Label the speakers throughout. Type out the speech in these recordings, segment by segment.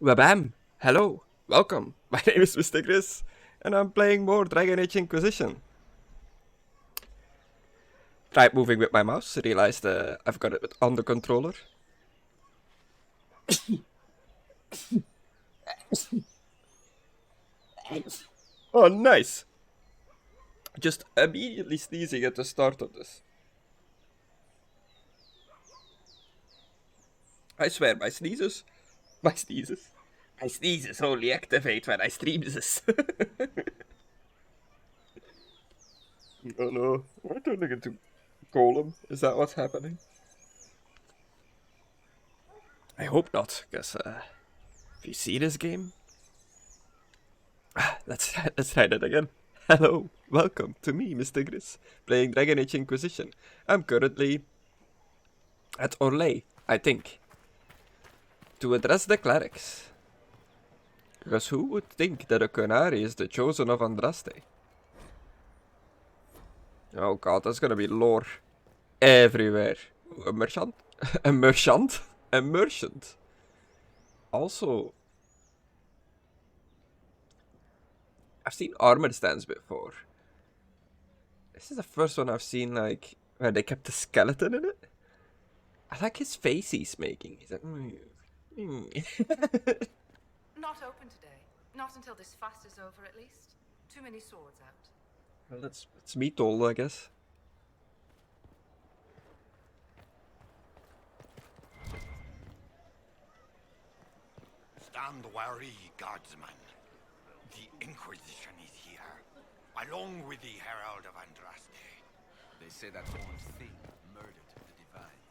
Speaker 1: Wabam! Hello! Welcome! My name is Mr. Chris, and I'm playing more Dragon Age Inquisition. Tried moving with my mouse, realized I've got it on the controller. Oh, nice! Just immediately sneezing at the start of this. I swear, my sneezes only activate when I stream this. Oh no, am I turning into Golem? Is that what's happening? I hope not, because if you see this game, let's try that again. Hello, welcome to me, Mr. Gris, playing Dragon Age Inquisition. I'm currently at Orlais, I think, to address the clerics. Because who would think that a Qunari is the chosen of Andraste? Oh god, there's gonna be lore everywhere. A merchant? A merchant? A merchant. Also, I've seen armor stands before. This is the first one I've seen, like, where they kept a skeleton in it. I like his face he's making. He's like,
Speaker 2: Not open today. Not until this fast is over, at least. Too many swords out.
Speaker 1: well, that's me told, I guess.
Speaker 3: Stand wary, guardsman. The Inquisition is here, along with the Herald of Andraste.
Speaker 4: They say that horned thing murdered the divine.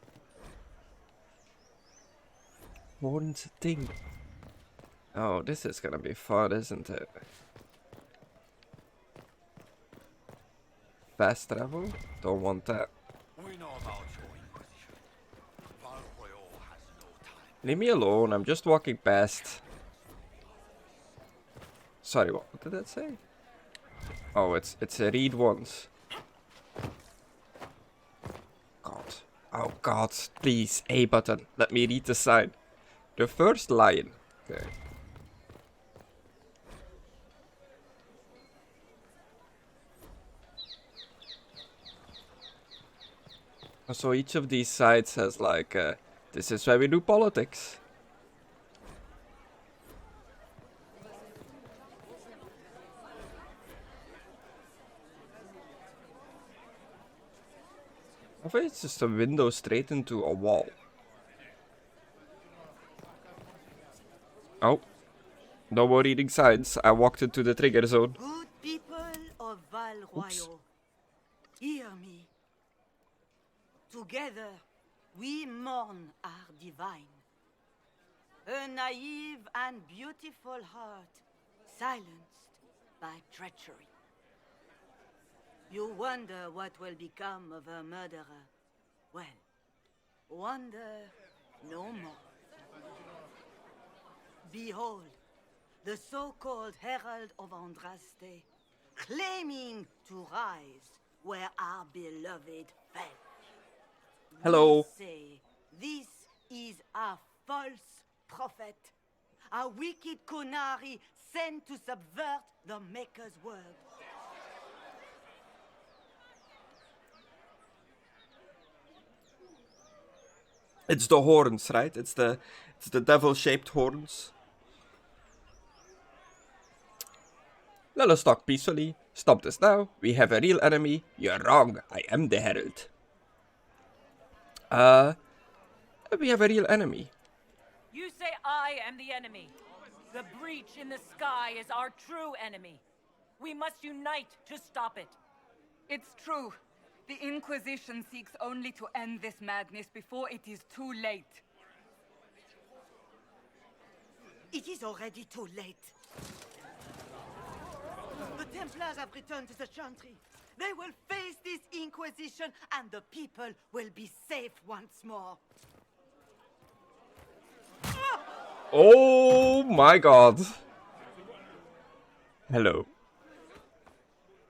Speaker 1: One thing. Oh, this is gonna be fun, isn't it? Fast travel? Don't want that.
Speaker 3: We know about your Inquisition. Val Royal has no time.
Speaker 1: Leave me alone, I'm just walking past. Sorry, what did that say? Oh, it's a read once. God. Oh god, please, A button. Let me read the sign. The first line. Okay. So each of these sites has like, this is where we do politics. I think it's just a window straight into a wall. Oh. No more reading signs. I walked into the trigger zone.
Speaker 5: Good people of Val Royal, hear me. Together, we mourn our divine. A naive and beautiful heart, silenced by treachery. You wonder what will become of a murderer. Well, wonder no more. Behold, the so-called Herald of Andraste, claiming to rise where our beloved fell.
Speaker 1: Hello.
Speaker 5: We say this is a false prophet, a wicked Qunari sent to subvert the Maker's word.
Speaker 1: It's the horns, right? It's the devil-shaped horns. Let us talk peacefully. Stop this now. We have a real enemy. You're wrong. I am the herald. We have a real enemy.
Speaker 6: You say I am the enemy. The breach in the sky is our true enemy. We must unite to stop it.
Speaker 7: It's true. The Inquisition seeks only to end this madness before it is too late.
Speaker 5: It is already too late. The Templars have returned to the Chantry. They will face this Inquisition, and the people will be safe once more.
Speaker 1: Oh my god. Hello.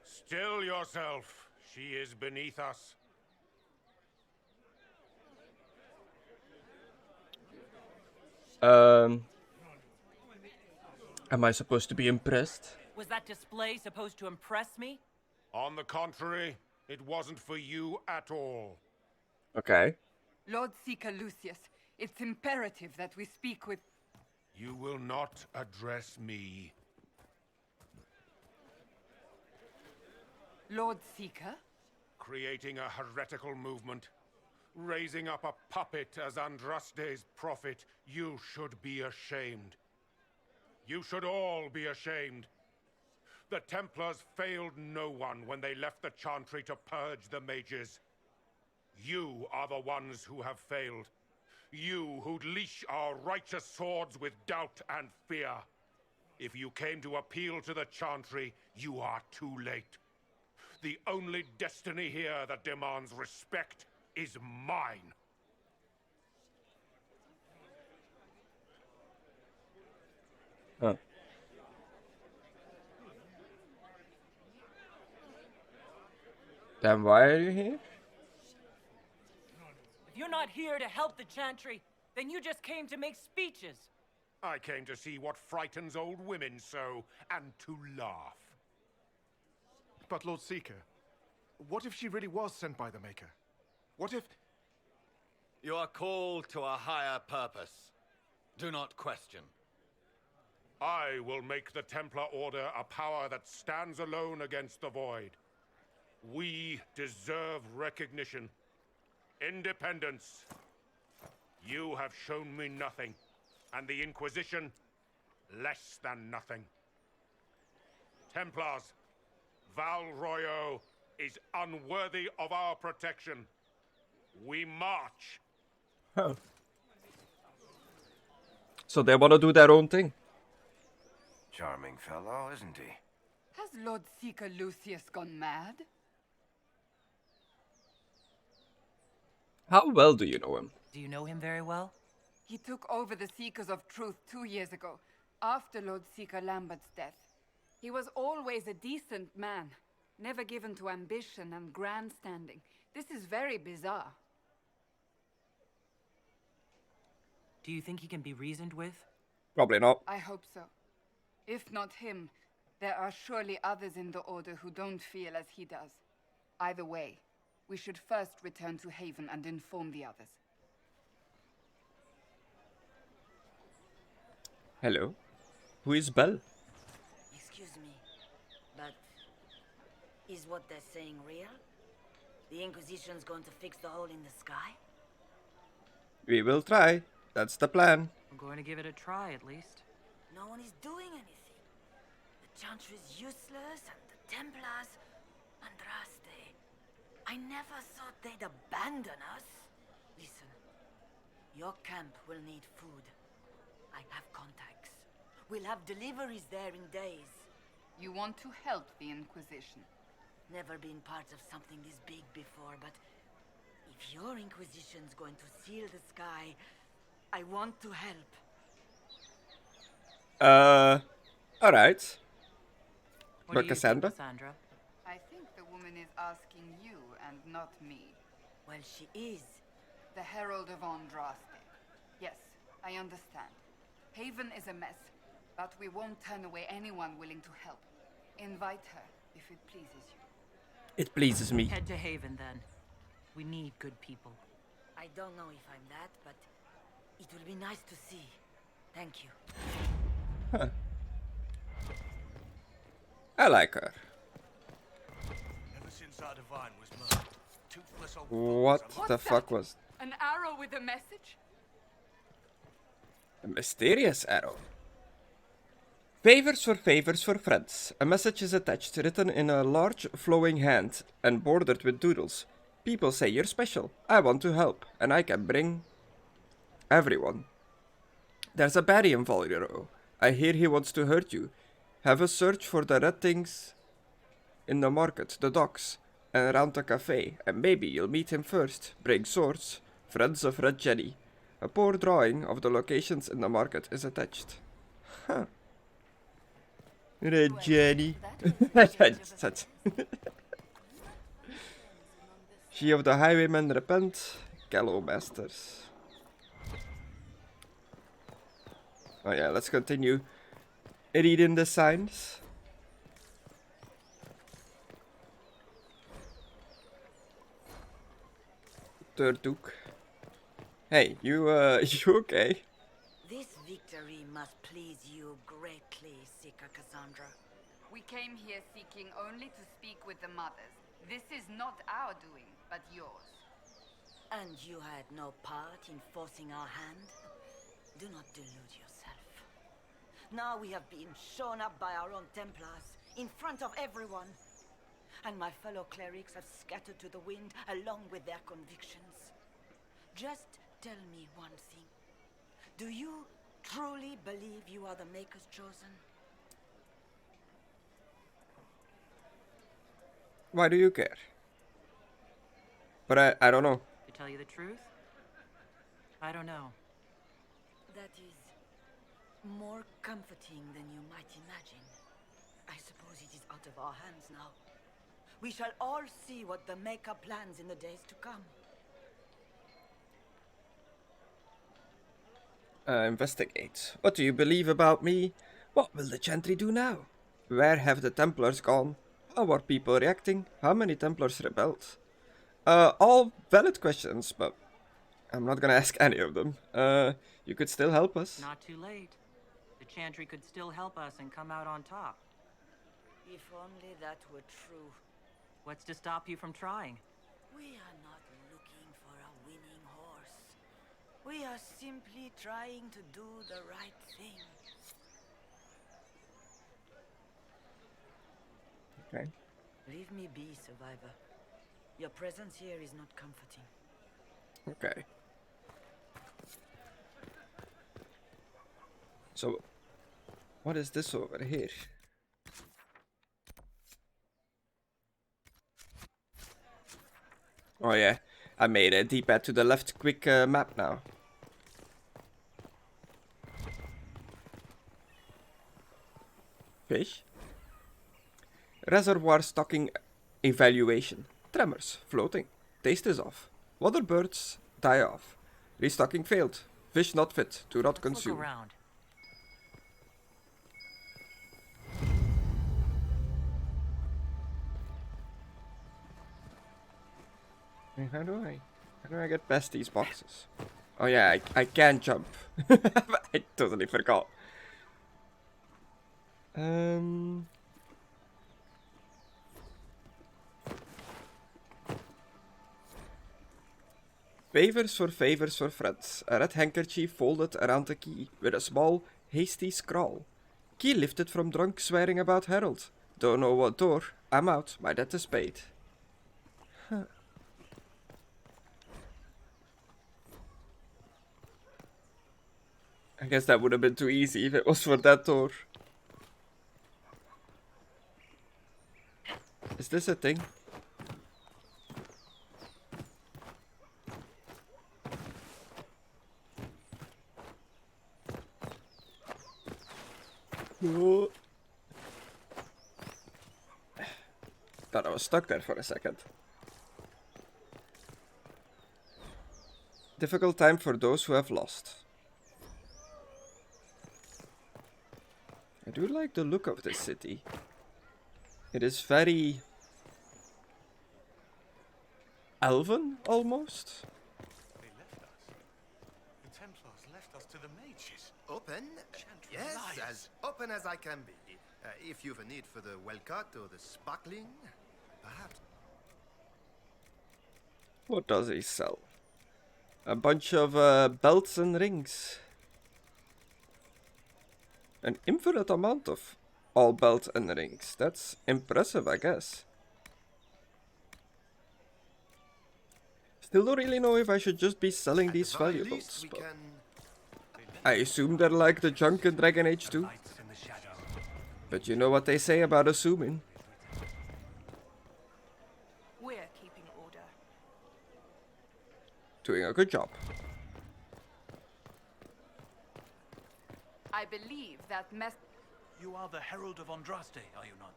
Speaker 3: Still yourself. She is beneath us.
Speaker 1: Am I supposed to be impressed?
Speaker 6: Was that display supposed to impress me?
Speaker 3: On the contrary, it wasn't for you at all.
Speaker 1: Okay.
Speaker 7: Lord Seeker Lucius, it's imperative that we speak with...
Speaker 3: You will not address me.
Speaker 7: Lord Seeker?
Speaker 3: Creating a heretical movement, raising up a puppet as Andraste's prophet, you should be ashamed. You should all be ashamed. The Templars failed no one when they left the Chantry to purge the mages. You are the ones who have failed. You who'd leash our righteous swords with doubt and fear. If you came to appeal to the Chantry, you are too late. The only destiny here that demands respect is mine.
Speaker 1: Huh. Then why are you here?
Speaker 6: If you're not here to help the Chantry, then you just came to make speeches.
Speaker 3: I came to see what frightens old women so, and to laugh.
Speaker 8: But Lord Seeker, what if she really was sent by the Maker? What if...
Speaker 9: You are called to a higher purpose. Do not question.
Speaker 3: I will make the Templar Order a power that stands alone against the Void. We deserve recognition. Independence. You have shown me nothing, and the Inquisition, less than nothing. Templars, Val Royo is unworthy of our protection. We march.
Speaker 1: Oh. So they want to do their own thing.
Speaker 10: Charming fellow, isn't he?
Speaker 7: Has Lord Seeker Lucius gone mad?
Speaker 1: How well do you know him?
Speaker 6: Do you know him very well?
Speaker 7: He took over the Seekers of Truth 2 years ago, after Lord Seeker Lambert's death. He was always a decent man, never given to ambition and grandstanding. This is very bizarre.
Speaker 6: Do you think he can be reasoned with?
Speaker 1: Probably not.
Speaker 7: I hope so. If not him, there are surely others in the Order who don't feel as he does. Either way, we should first return to Haven and inform the others.
Speaker 1: Hello? Who is Belle?
Speaker 5: Excuse me, but is what they're saying real? The Inquisition's going to fix the hole in the sky?
Speaker 1: We will try. That's the plan.
Speaker 6: I'm going to give it a try, at least.
Speaker 5: No one is doing anything. The Chantry is useless, and the Templars... Andraste... I never thought they'd abandon us. Listen, your camp will need food. I have contacts. We'll have deliveries there in days.
Speaker 7: You want to help the Inquisition?
Speaker 5: Never been part of something this big before, but if your Inquisition's going to seal the sky, I want to help.
Speaker 1: Alright.
Speaker 6: What
Speaker 1: But
Speaker 6: do you
Speaker 1: Cassandra?
Speaker 6: think, Cassandra?
Speaker 7: I think the woman is asking you and not me.
Speaker 5: Well, she is.
Speaker 7: The Herald of Andraste. Yes, I understand. Haven is a mess, but we won't turn away anyone willing to help. Invite her, if it pleases you.
Speaker 1: It pleases me.
Speaker 6: Head to Haven, then. We need good people.
Speaker 5: I don't know if I'm that, but it will be nice to see. Thank you.
Speaker 1: Huh. I like her.
Speaker 4: Ever since our divine was murdered, toothless old
Speaker 1: What
Speaker 4: fools
Speaker 1: the fuck was...
Speaker 7: An arrow with a message?
Speaker 1: A mysterious arrow. Favors for friends. A message is attached, written in a large flowing hand and bordered with doodles. People say you're special. I want to help, and I can bring everyone. There's a Barry in Valero. I hear he wants to hurt you. Have a search for the red things in the market, the docks, and around the cafe, and maybe you'll meet him first. Bring swords. Friends of Red Jenny. A poor drawing of the locations in the market is attached. Huh. Red Jenny. She of the Highwaymen repent. Gallow Masters. Oh yeah, let's continue reading the signs. Third Duke. Hey, you you okay?
Speaker 5: This victory must please you greatly, Seeker Cassandra.
Speaker 7: We came here seeking only to speak with the mothers. This is not our doing, but yours.
Speaker 5: And you had no part in forcing our hand? Do not delude yourself. Now we have been shown up by our own Templars, in front of everyone. And my fellow clerics have scattered to the wind along with their convictions. Just tell me one thing. Do you truly believe you are the Maker's chosen?
Speaker 1: Why do you care? But I don't know.
Speaker 6: To tell you the truth, I don't know.
Speaker 5: That is more comforting than you might imagine. I suppose it is out of our hands now. We shall all see what the Maker plans in the days to come.
Speaker 1: Investigate. What do you believe about me? What will the Chantry do now? Where have the Templars gone? How are people reacting? How many Templars rebelled? All valid questions, but I'm not gonna ask any of them. You could still help us.
Speaker 6: Not too late. The Chantry could still help us and come out on top.
Speaker 5: If only that were true.
Speaker 6: What's to stop you from trying?
Speaker 5: We are not looking for a winning horse. We are simply trying to do the right thing.
Speaker 1: Okay.
Speaker 5: Leave me be, survivor. Your presence here is not comforting.
Speaker 1: Okay. So, what is this over here? Oh yeah, I made a D-pad to the left quick map now. Fish. Reservoir stocking evaluation. Tremors, floating. Taste is off. Water birds die off. Restocking failed. Fish not fit to not consume.
Speaker 6: Look around.
Speaker 1: How do I get past these boxes? Oh yeah, I can jump. I totally forgot. Favors for friends. A red handkerchief folded around the key with a small, hasty scrawl. Key lifted from drunk swearing about Harold. Don't know what door. I'm out. My debt is paid. Huh. I guess that would have been too easy if it was for that door. Is this a thing? Oh. Thought I was stuck there for a second. Difficult time for those who have lost. I do like the look of this city. It is very elven, almost.
Speaker 4: They left us. The Templars left us to the mages.
Speaker 11: Open? Yes, as open as I can be. If you've a need for the well-cut or the sparkling, perhaps.
Speaker 1: What does he sell? A bunch of belts and rings. An infinite amount of all belts and rings. That's impressive, I guess. Still don't really know if I should just be selling these valuables. But I assume they're like the junk in Dragon Age 2. But you know what they say about assuming.
Speaker 2: We're keeping order.
Speaker 1: Doing a good job.
Speaker 7: I believe that mess.
Speaker 4: You are the Herald of Andraste, are you not?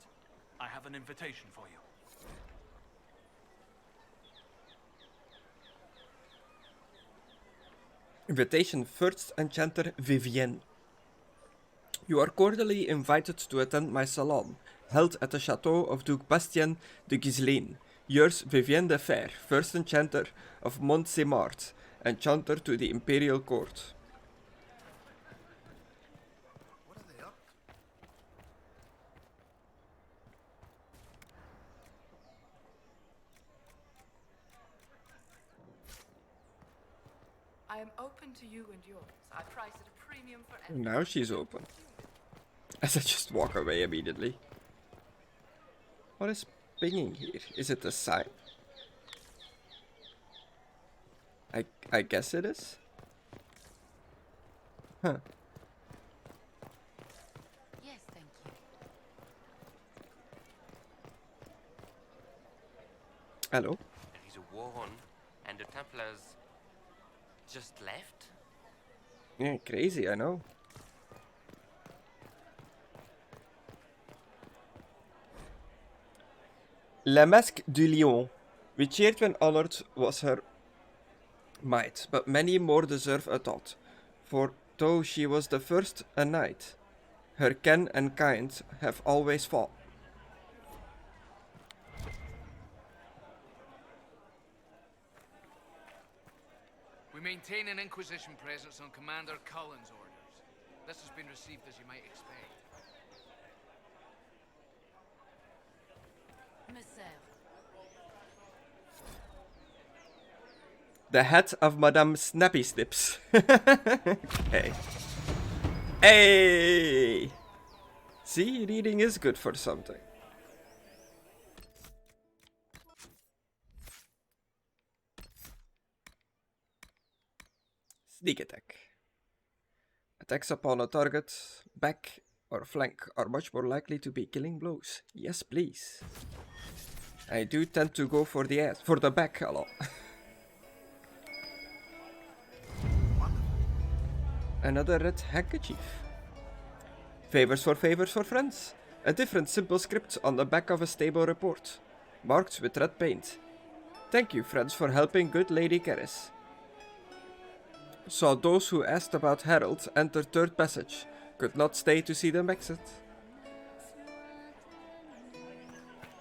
Speaker 4: I have an invitation for you.
Speaker 1: Invitation First Enchanter Vivienne. You are cordially invited to attend my salon, held at the chateau of Duke Bastien de Ghislaine. Yours, Vivienne de Fer, first enchanter of Mont-Saint-Mart, enchanter to the imperial court.
Speaker 11: What are they up to?
Speaker 2: I am open to you and yours. I price at a premium for
Speaker 1: Now she's open. As I just walk away immediately. What is pinging here? Is it a sign? I guess it is. Huh.
Speaker 5: Yes, thank you.
Speaker 1: Hello?
Speaker 12: There is a war on, and the Templars just left?
Speaker 1: Yeah, crazy, I know. La Masque du Lion. We cheered when honored was her might, but many more deserve a thought. For though she was the first a knight, her kin and kind have always fought.
Speaker 13: We maintain an Inquisition presence on Commander Cullen's orders. This has been received as you might expect.
Speaker 5: Monsieur.
Speaker 1: The hat of Madame Snappy Snips. Okay. Hey! See, reading is good for something. Sneak attack. Attacks upon a target, back or flank are much more likely to be killing blows. Yes, please. I do tend to go for the back a lot. Another red handkerchief. Favors for friends. A different simple script on the back of a stable report, marked with red paint. Thank you, friends, for helping good Lady Keris. Saw those who asked about Harold enter third passage. Could not stay to see them exit.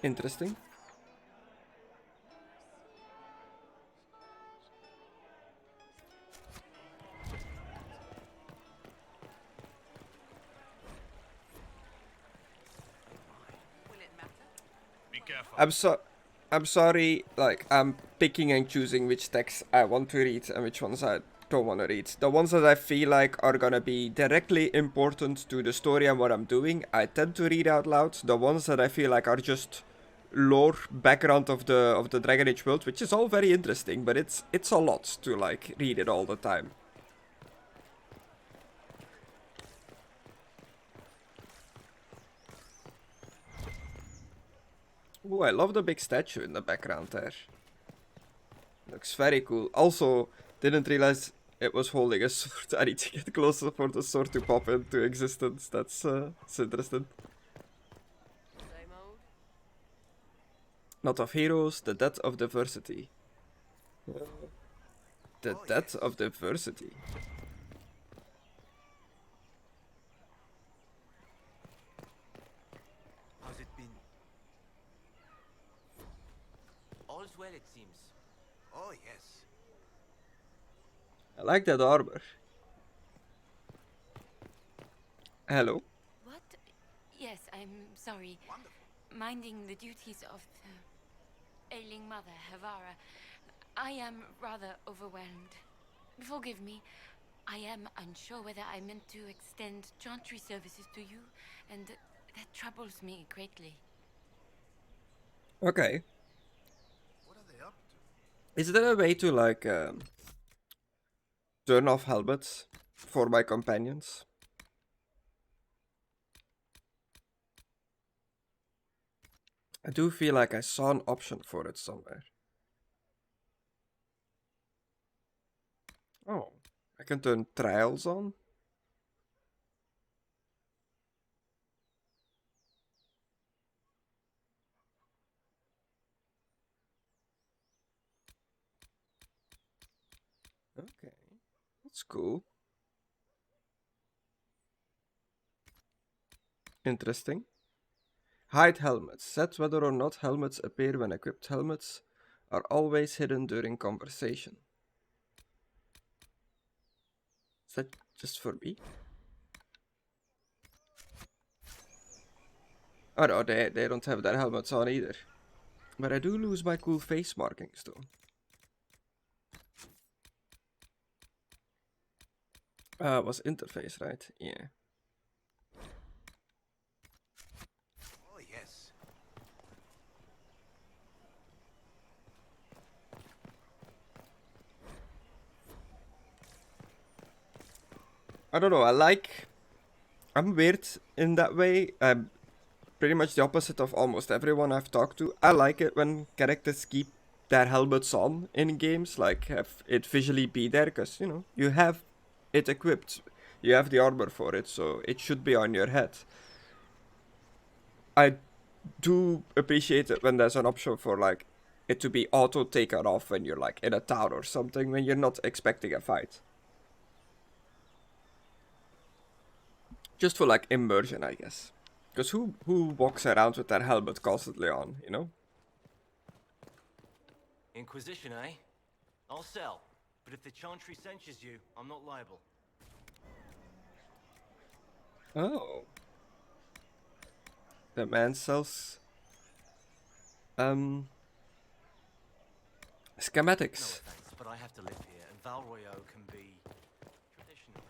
Speaker 1: Interesting. I'm sorry, like, I'm picking and choosing which texts I want to read and which ones I don't want to read. The ones that I feel like are gonna be directly important to the story and what I'm doing, I tend to read out loud. The ones that I feel like are just lore background of the Dragon Age world, which is all very interesting, but it's a lot to like read it all the time. Ooh, I love the big statue in the background there. Looks very cool. Also, didn't realize it was holding a sword. I need to get closer for the sword to pop into existence. That's interesting. Not of heroes, the death of diversity. The death of diversity.
Speaker 12: How's it been? All's well, it seems.
Speaker 11: Oh, yes.
Speaker 1: I like that armor. Hello?
Speaker 5: What? Yes, I'm sorry. Minding the duties of the ailing mother, Havara. I am rather overwhelmed. Forgive me. I am unsure whether I meant to extend chantry services to you, and that troubles me greatly.
Speaker 1: Okay.
Speaker 11: What are they up to?
Speaker 1: Is there a way to like turn off helmets for my companions? I do feel like I saw an option for it somewhere. Oh, I can turn trials on? Okay, that's cool. Interesting. Hide helmets. Set whether or not helmets appear when equipped. Helmets are always hidden during conversation. Is that just for me? Oh no, they don't have their helmets on either. But I do lose my cool face markings though. It was interface, right? Yeah.
Speaker 4: Oh, yes.
Speaker 1: I don't know, I'm weird in that way. I'm pretty much the opposite of almost everyone I've talked to. I like it when characters keep their helmets on in games, like have it visually be there, because, you know, you have it equipped. You have the armor for it, so it should be on your head. I do appreciate it when there's an option for, like, it to be auto taken off when you're, like, in a town or something, when you're not expecting a fight. Just for, like, immersion, I guess. Because who walks around with their helmet constantly on, you know?
Speaker 14: Inquisition, eh? I'll sell. But if the Chantry censures you, I'm not liable.
Speaker 1: Oh. The man sells... schematics.
Speaker 14: No offense, but I have to live here, and Val Royaux can be... traditional.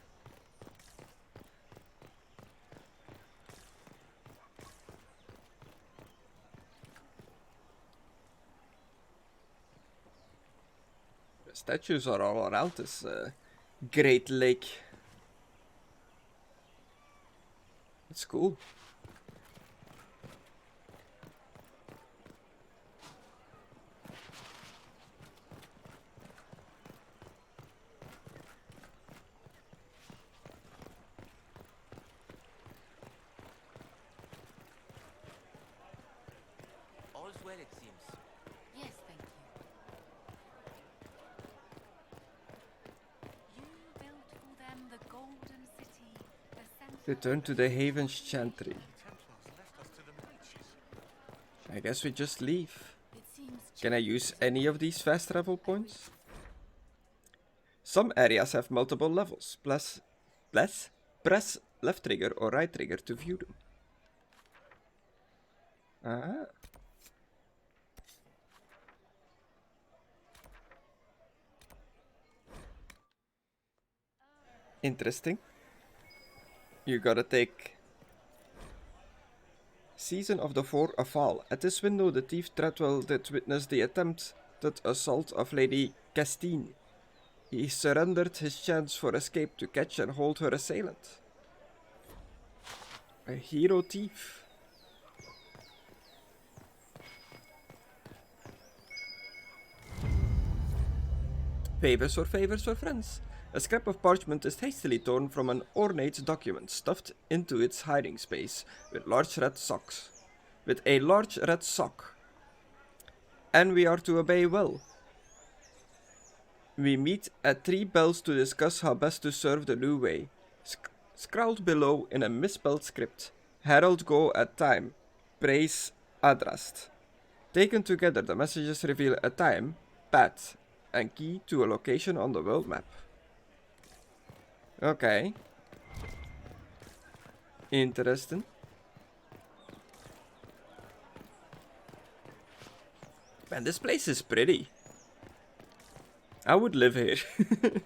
Speaker 1: The statues are all around this great lake. It's cool.
Speaker 14: All is well, it seems.
Speaker 2: Yes, thank you. You built for them the Golden City, the center.
Speaker 1: Return to the Haven's Chantry. I guess we just leave. Can I use any of these fast travel points? Some areas have multiple levels. Press left trigger or right trigger to view them. Ah. Interesting. You gotta take Season of the Four a Fall. At this window, the thief Treadwell did witness the attempted assault of Lady Castine. He surrendered his chance for escape to catch and hold her assailant. A hero thief. Favors for friends. A scrap of parchment is hastily torn from an ornate document, stuffed into its hiding space with a large red sock. And we are to obey well. We meet at 3 bells to discuss how best to serve the new way. Scrawled below in a misspelled script. Herald go at time. Praise Adrast. Taken together, the messages reveal a time, path, and key to a location on the world map. Okay. Interesting. Man, this place is pretty. I would live here if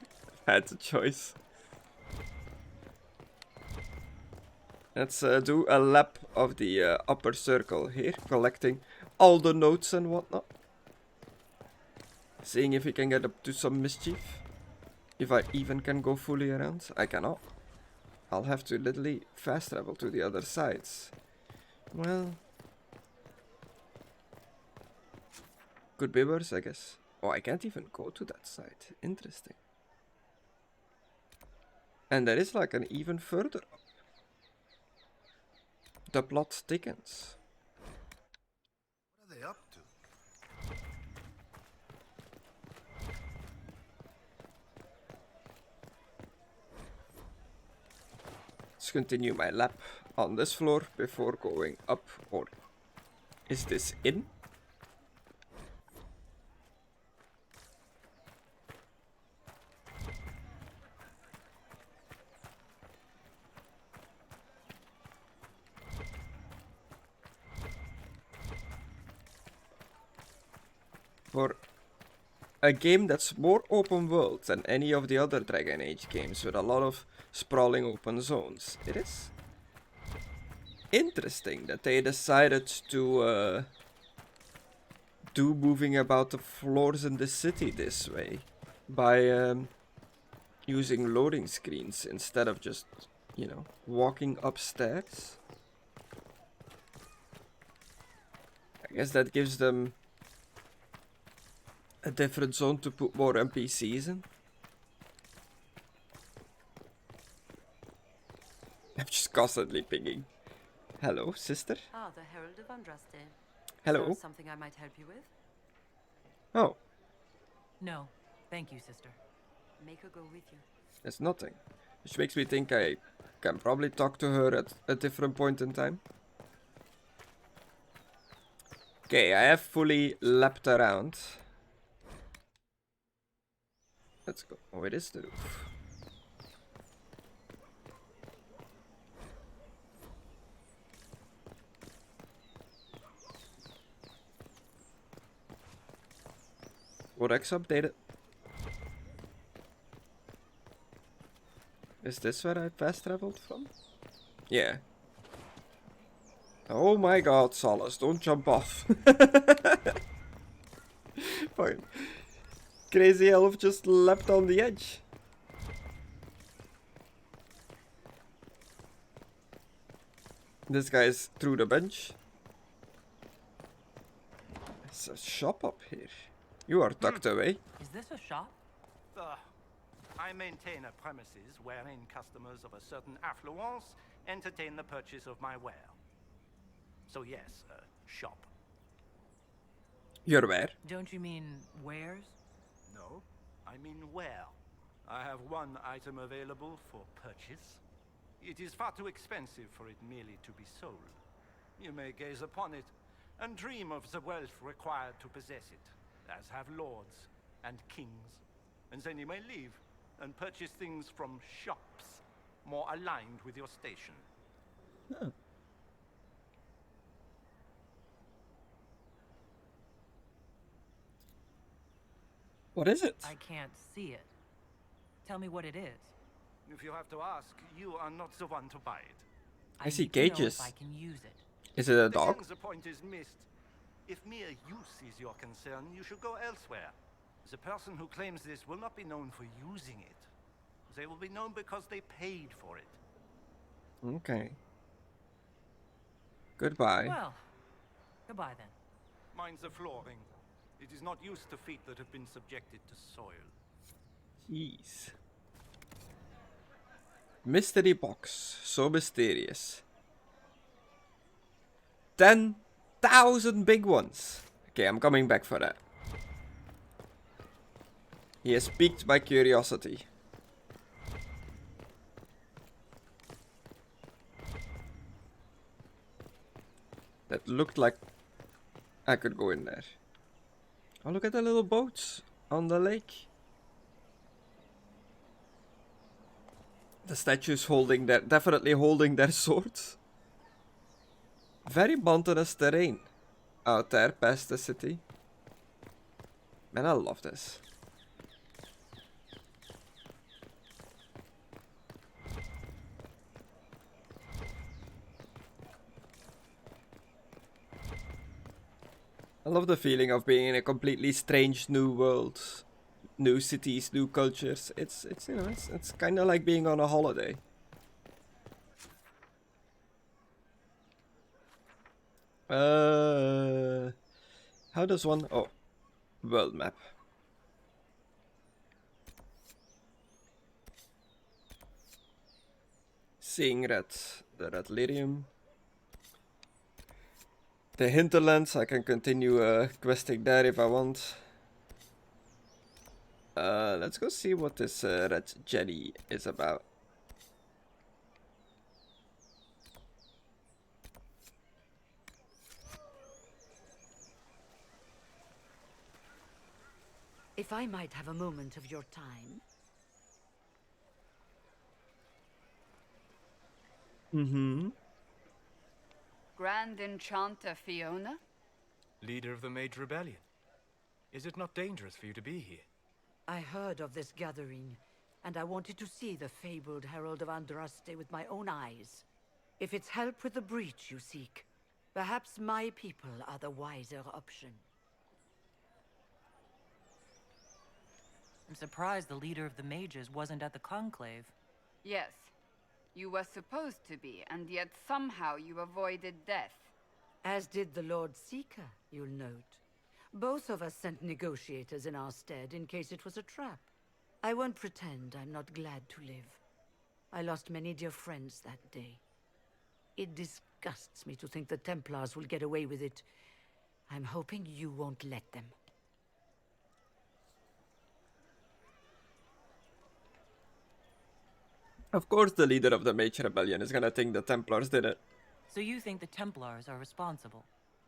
Speaker 1: I had the choice. Let's do a lap of the upper circle here, collecting all the notes and whatnot. Seeing if we can get up to some mischief. If I even can go fully around. I cannot. I'll have to literally fast travel to the other sides. Well, could be worse, I guess. Oh, I can't even go to that side. Interesting. And there is like an even further up. The plot thickens.
Speaker 11: What are they up to?
Speaker 1: Let's continue my lap on this floor before going up, or is this in? For a game that's more open world than any of the other Dragon Age games with a lot of sprawling open zones, it is interesting that they decided to do moving about the floors in the city this way by using loading screens instead of just, you know, walking upstairs. I guess that gives them a different zone to put more NPCs in. I'm just constantly pinging. Hello, sister.
Speaker 15: Ah, the Herald of Andraste.
Speaker 1: Hello.
Speaker 15: Is there something I might help you with?
Speaker 1: Oh.
Speaker 6: No, thank you, sister.
Speaker 15: Make her go with you.
Speaker 1: There's nothing. Which makes me think I can probably talk to her at a different point in time. Okay, I have fully lapped around. Let's go. Oh, it is the roof. Codex updated. Is this where I fast traveled from? Yeah. Oh my god, Solace, don't jump off. Fine. Crazy elf just leapt on the edge. This guy's through the bench. There's a shop up here. You are tucked away.
Speaker 6: Is this a shop?
Speaker 16: I maintain a premises wherein customers of a certain affluence entertain the purchase of my ware. So yes, a shop.
Speaker 1: Your ware?
Speaker 6: Don't you mean wares?
Speaker 16: No, I mean where. I have one item available for purchase. It is far too expensive for it merely to be sold. You may gaze upon it and dream of the wealth required to possess it, as have lords and kings. And then you may leave and purchase things from shops more aligned with your station.
Speaker 1: Huh. What is it?
Speaker 6: I can't see it. Tell me what it is.
Speaker 16: If you have to ask, you are not the one to buy it.
Speaker 1: I see
Speaker 6: need to know
Speaker 1: gauges.
Speaker 6: if I can use it.
Speaker 1: Is it a dog?
Speaker 16: Again, the point is missed. If mere use is your concern, you should go elsewhere. The person who claims this will not be known for using it. They will be known because they paid for it.
Speaker 1: Okay. Goodbye.
Speaker 6: Well, goodbye then.
Speaker 16: Mind the flooring. It is not used to feet that have been subjected to soil.
Speaker 1: Jeez. Mystery box. So mysterious. 10,000 big ones. Okay, I'm coming back for that. He has piqued my curiosity. That looked like I could go in there. Oh, look at the little boats on the lake. The statues holding their, definitely holding their swords. Very mountainous terrain out there past the city. Man, I love this. I love the feeling of being in a completely strange new world. New cities, new cultures. It's you know, it's kind of like being on a holiday. How does one... Oh, world map. Seeing red, the red lyrium. The hinterlands, I can continue questing there if I want. Let's go see what this red jelly is about.
Speaker 17: If I might have a moment of your time.
Speaker 1: Mm-hmm.
Speaker 7: Grand Enchanter Fiona?
Speaker 18: Leader of the Mage Rebellion. Is it not dangerous for you to be here?
Speaker 17: I heard of this gathering, and I wanted to see the fabled Herald of Andraste with my own eyes. If it's help with the breach you seek, perhaps my people are the wiser option.
Speaker 6: I'm surprised the leader of the mages wasn't at the conclave.
Speaker 7: Yes. You were supposed to be, and yet somehow you avoided death.
Speaker 17: As did the Lord Seeker, you'll note. Both of us sent negotiators in our stead in case it was a trap. I won't pretend I'm not glad to live. I lost many dear friends that day. It disgusts me to think the Templars will get away with it. I'm hoping you won't let them.
Speaker 1: Of course the leader of the Mage Rebellion is gonna think the Templars did it.
Speaker 6: So you think the Templars are responsible?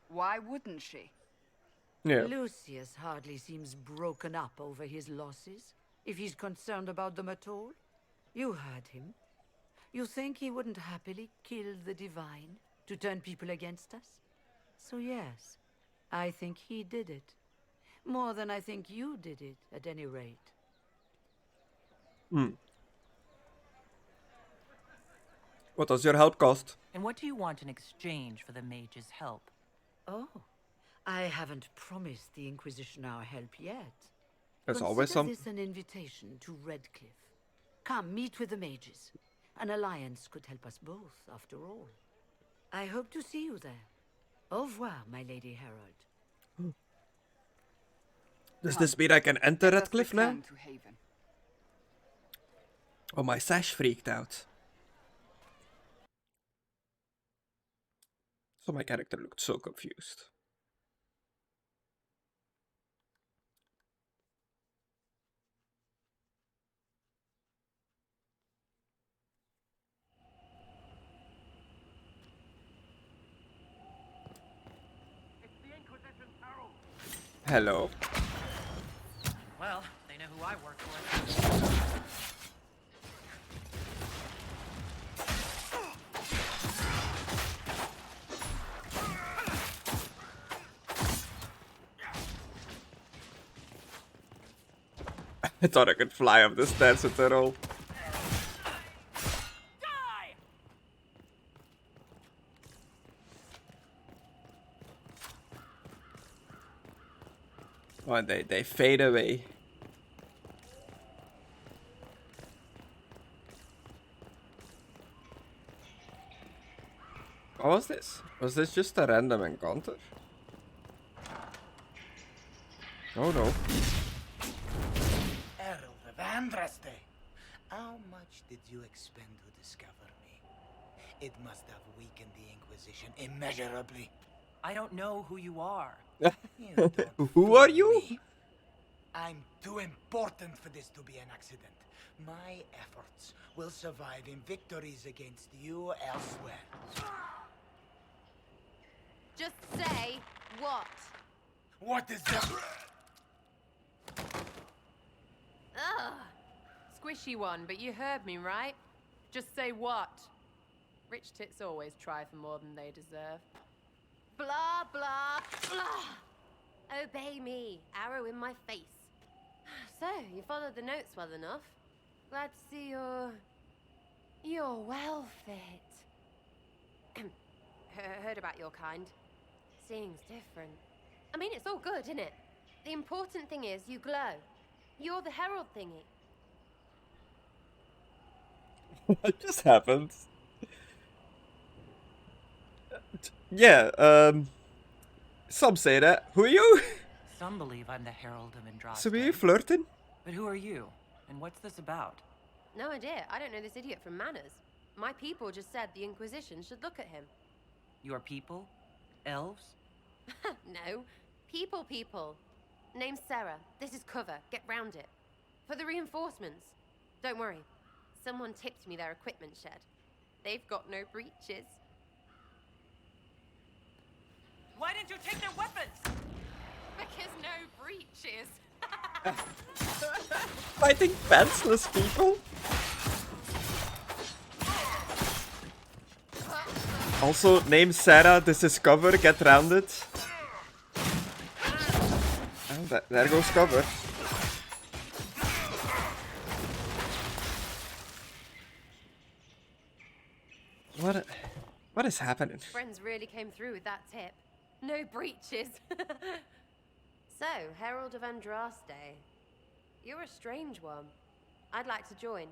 Speaker 7: Why wouldn't she?
Speaker 1: Yeah.
Speaker 17: Lucius hardly seems broken up over his losses, if he's concerned about them at all. You heard him. You think he wouldn't happily kill the Divine to turn people against us? So yes, I think he did it. More than I think you did it, at any rate.
Speaker 1: Hmm. What does your help cost?
Speaker 6: And what do you want in exchange for the mage's help?
Speaker 17: Oh, I haven't promised the Inquisition our help yet.
Speaker 1: There's always some.
Speaker 17: Consider this an invitation to Redcliffe. Come, meet with the mages. An alliance could help us both, after all. I hope to see you there. Au revoir, my Lady Herald.
Speaker 1: Does this mean I can enter Redcliffe now?
Speaker 7: Return to Haven.
Speaker 1: Oh, my sash freaked out. So my character looked so confused. Hello.
Speaker 6: Well, they know who I work for.
Speaker 1: I thought I could fly up the stairs at all. Oh, and they fade away. What was this? Was this just a random encounter? Oh no.
Speaker 19: Herald of Andraste, how much did you expend to discover me? It must have weakened the Inquisition immeasurably.
Speaker 6: I don't know who you are.
Speaker 1: Who are you?
Speaker 19: Me. I'm too important for this to be an accident. My efforts will survive in victories against you elsewhere.
Speaker 20: Just say what?
Speaker 19: What is that?
Speaker 20: Ugh. Squishy one, but you heard me, right? Just say what? Rich tits always try for more than they deserve. Blah, blah, blah. Obey me. Arrow in my face. So, you followed the notes well enough. Glad to see you're well fit. Heard about your kind. Seeing's different. I mean, it's all good, isn't it? The important thing is you glow. You're the herald thingy.
Speaker 1: What just happened? Yeah, some say that. Who are you?
Speaker 6: Some believe I'm the Herald of Andraste.
Speaker 1: So are you flirting?
Speaker 6: But who are you? And what's this about?
Speaker 20: No idea. I don't know this idiot from Manners. My people just said the Inquisition should look at him.
Speaker 6: Your people? Elves?
Speaker 20: No. People. Name's Sarah. This is cover. Get round it. For the reinforcements. Don't worry. Someone tipped me their equipment shed. They've got no breaches.
Speaker 6: Why didn't you take their weapons?
Speaker 20: Because no breaches.
Speaker 1: Fighting pantsless people? Also, name Sarah, this is cover, get rounded. Oh, there goes cover. What is happening?
Speaker 20: Friends really came through with that tip. No breaches. So, Herald of Andraste. You're a strange one. I'd like to join.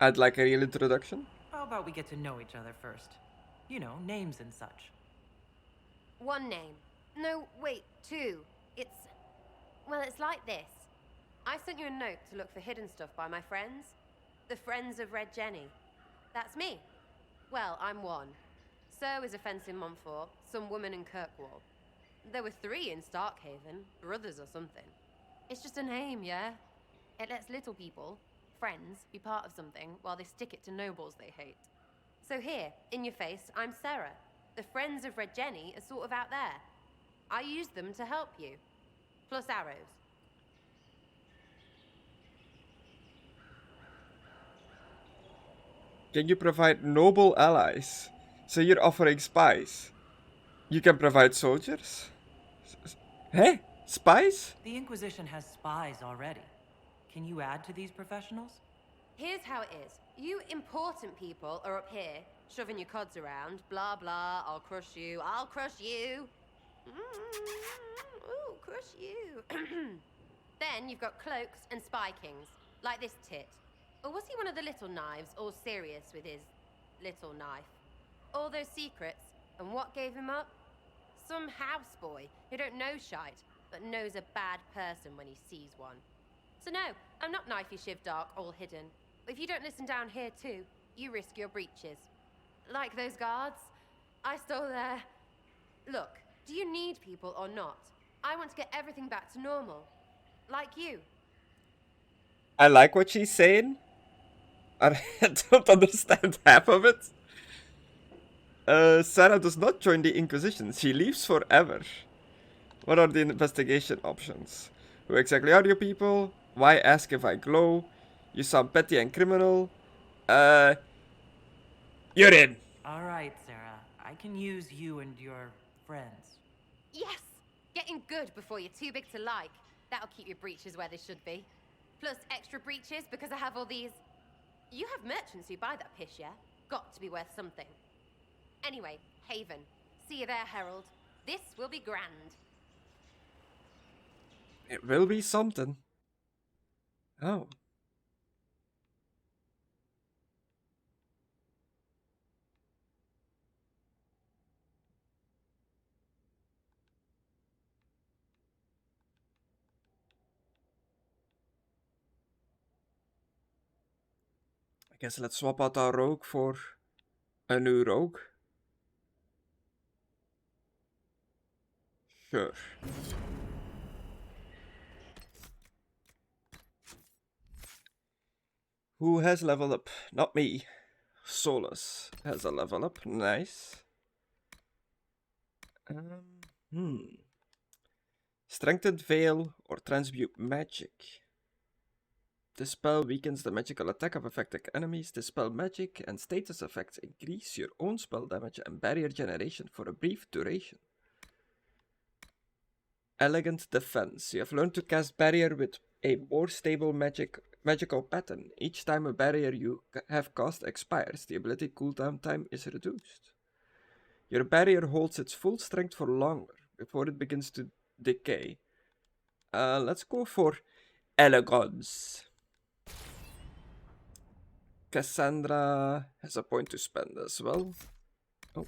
Speaker 1: I'd like a real introduction.
Speaker 6: How about we get to know each other first? You know, names and such.
Speaker 20: One name. No, wait, two. Well, it's like this. I sent you a note to look for hidden stuff by my friends. The Friends of Red Jenny. That's me. Well, I'm one. So is a fence in Montfort, some woman in Kirkwall. There were 3 in Starkhaven, brothers or something. It's just a name, yeah? It lets little people, friends, be part of something while they stick it to nobles they hate. So here, in your face, I'm Sarah. The Friends of Red Jenny are sort of out there. I used them to help you. Plus arrows.
Speaker 1: Can you provide noble allies? So you're offering spies. You can provide soldiers? Hey, spies?
Speaker 6: The Inquisition has spies already. Can you add to these professionals?
Speaker 20: Here's how it is. You important people are up here, shoving your cods around. Blah, blah, I'll crush you. Ooh, crush you. Then you've got cloaks and spy kings, like this tit. Or was he one of the little knives, all serious with his little knife? All those secrets, and what gave him up? Some houseboy who don't know shite, but knows a bad person when he sees one. So no, I'm not knifey shiv dark, all hidden. But if you don't listen down here too, you risk your breeches. Like those guards, I stole their... Look, do you need people or not? I want to get everything back to normal. Like you.
Speaker 1: I like what she's saying. I don't understand half of it. Sarah does not join the Inquisition. She leaves forever. What are the investigation options? Who exactly are you people? Why ask if I glow? You sound petty and criminal. You're in.
Speaker 6: Alright, Sarah. I can use you and your friends.
Speaker 20: Yes! Getting good before you're too big to like. That'll keep your breeches where they should be. Plus extra breeches because I have all these... You have merchants who buy that piss, yeah? Got to be worth something. Anyway, Haven. See you there, Herald. This will be grand.
Speaker 1: It will be something. Oh. I guess let's swap out our rogue for a new rogue. Sure. Who has leveled up? Not me. Solus has a level up. Nice. Strengthened Veil or Transmute Magic. This spell weakens the magical attack of affected enemies. Dispel magic and status effects increase your own spell damage and barrier generation for a brief duration. Elegant Defense. You have learned to cast barrier with a more stable magical pattern. Each time a barrier you have cast expires, the ability cooldown time is reduced. Your barrier holds its full strength for longer before it begins to decay. Let's go for Elegance. Cassandra has a point to spend as well. Oh.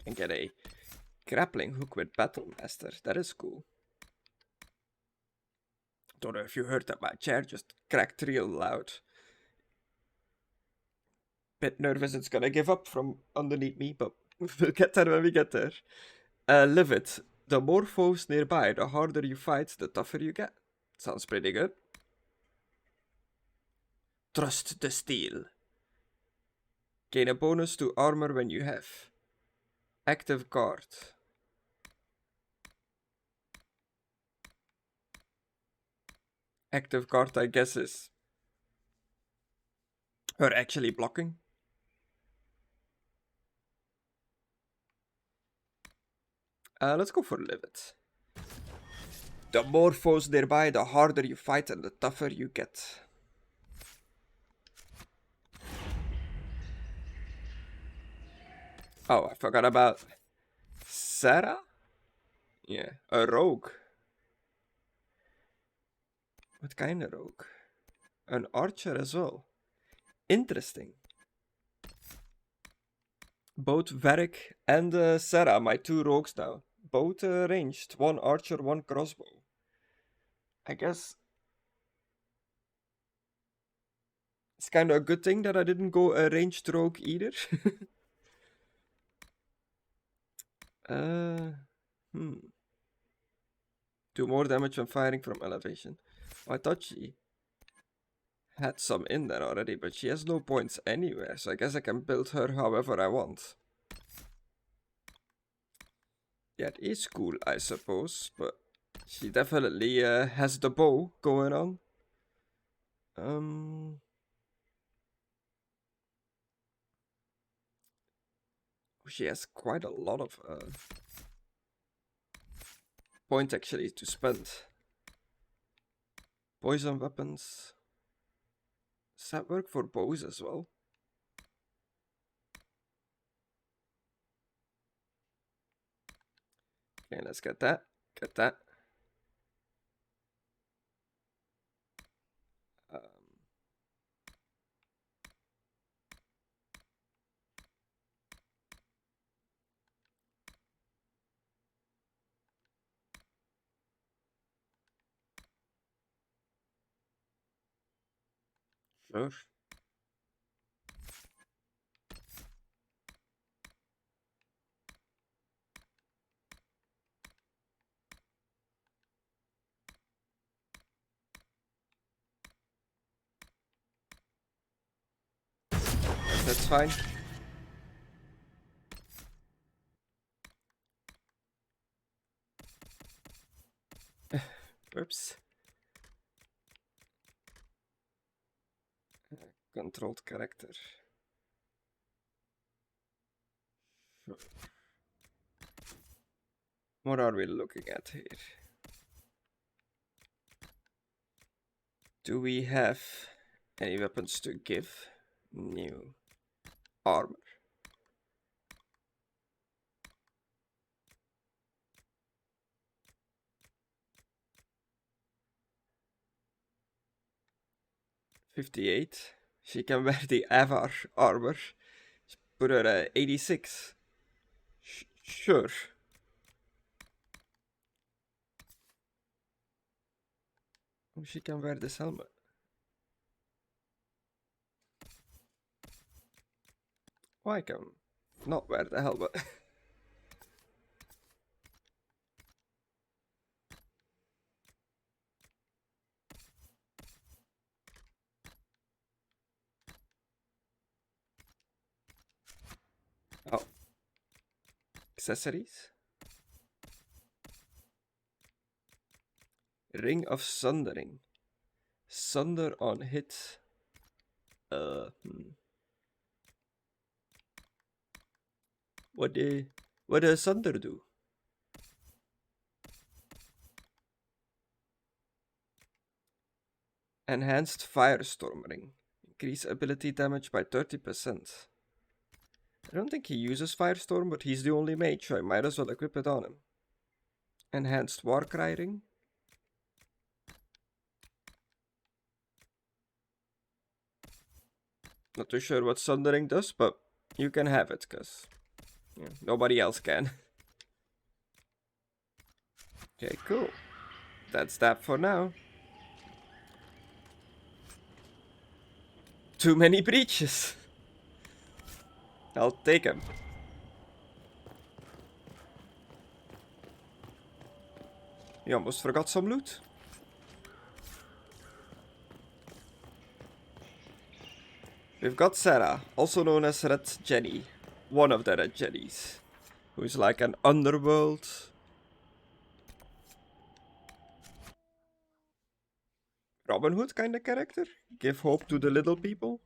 Speaker 1: And get a grappling hook with Battlemaster. That is cool. Don't know if you heard that my chair just cracked real loud. Bit nervous it's gonna give up from underneath me, but we'll get there when we get there. Live it. The more foes nearby, the harder you fight, the tougher you get. Sounds pretty good. Trust the steel. Gain a bonus to armor when you have active guard. Active guard, I guess, is her actually blocking. Let's go for live it. The more foes nearby, the harder you fight and the tougher you get. Oh, I forgot about Sarah? Yeah, a rogue. What kind of rogue? An archer as well. Interesting. Both Varric and Sarah, my two rogues now. Both ranged. One archer, one crossbow. I guess it's kind of a good thing that I didn't go a ranged rogue either. Do more damage when firing from elevation. I thought she had some in there already, but she has no points anywhere, so I guess I can build her however I want. That is cool, I suppose, but she definitely has the bow going on. She has quite a lot of point actually to spend. Poison weapons. Does that work for bows as well? Okay, let's get that. Get that. Sure. That's fine. Whoops. Controlled character. Sure. What are we looking at here? Do we have any weapons to give? New armor. $58. She can wear the Avar armor. Put her at 86. Sure. Oh, she can wear this helmet. Why can not wear the helmet? Oh. Accessories? Ring of Sundering. Sunder on hit. What does Sunder do? Enhanced Firestorm Ring. Increase ability damage by 30%. I don't think he uses Firestorm, but he's the only mage, so I might as well equip it on him. Enhanced Warcry Ring. Not too sure what Sundering does, but you can have it, because nobody else can. Okay, cool. That's that for now. Too many breaches. I'll take them. We almost forgot some loot. We've got Sarah, also known as Red Jenny. One of the Red Jennies. Who's like an underworld. Robin Hood kind of character. Give hope to the little people.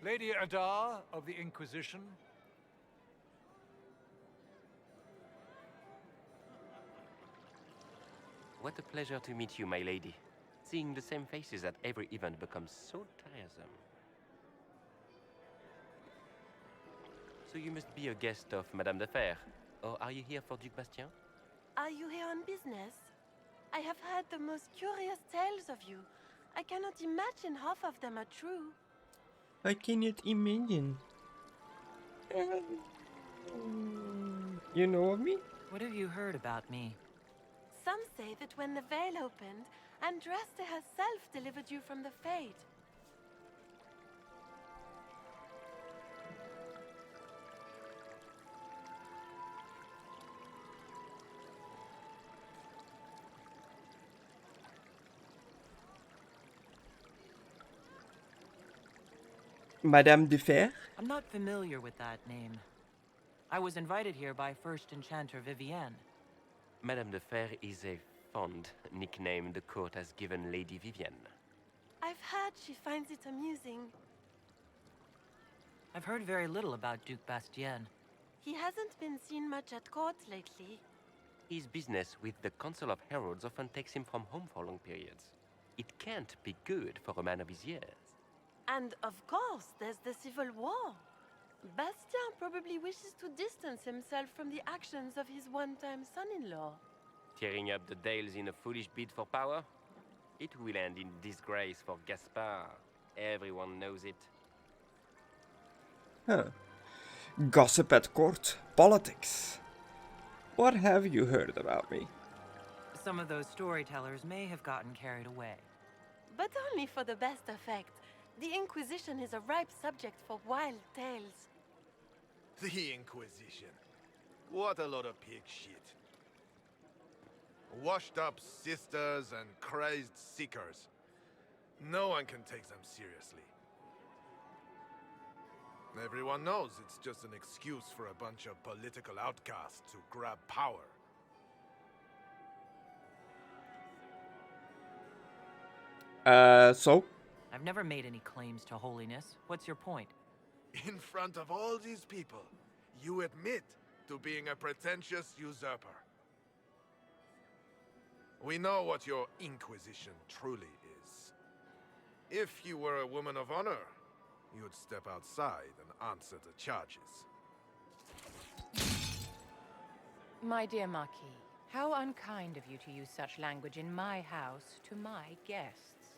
Speaker 21: Lady Adar of the Inquisition.
Speaker 12: What a pleasure to meet you, my lady. Seeing the same faces at every event becomes so tiresome. So you must be a guest of Madame de Fer, or are you here for Duc Bastien?
Speaker 22: Are you here on business? I have heard the most curious tales of you. I cannot imagine half of them are true.
Speaker 1: I cannot imagine. You know of me?
Speaker 6: What have you heard about me?
Speaker 22: Some say that when the veil opened, Andraste herself delivered you from the Fate.
Speaker 1: Madame de Fer?
Speaker 6: I'm not familiar with that name. I was invited here by First Enchanter Vivienne.
Speaker 12: Madame de Fer is a fond nickname the court has given Lady Vivienne.
Speaker 22: I've heard she finds it amusing.
Speaker 6: I've heard very little about Duc Bastien.
Speaker 22: He hasn't been seen much at court lately.
Speaker 12: His business with the Council of Heralds often takes him from home for long periods. It can't be good for a man of his years.
Speaker 22: And of course, there's the Civil War. Bastien probably wishes to distance himself from the actions of his one-time son-in-law.
Speaker 12: Tearing up the Dales in a foolish bid for power? It will end in disgrace for Gaspard. Everyone knows it.
Speaker 1: Huh. Gossip at court. Politics. What have you heard about me?
Speaker 6: Some of those storytellers may have gotten carried away.
Speaker 22: But only for the best effect. The Inquisition is a ripe subject for wild tales.
Speaker 8: The Inquisition. What a lot of pig shit. Washed up sisters and crazed seekers. No one can take them seriously. Everyone knows it's just an excuse for a bunch of political outcasts to grab power.
Speaker 1: So?
Speaker 6: I've never made any claims to holiness. What's your point?
Speaker 8: In front of all these people, you admit to being a pretentious usurper. We know what your Inquisition truly is. If you were a woman of honor, you'd step outside and answer the charges.
Speaker 20: My dear Marquis, how unkind of you to use such language in my house to my guests.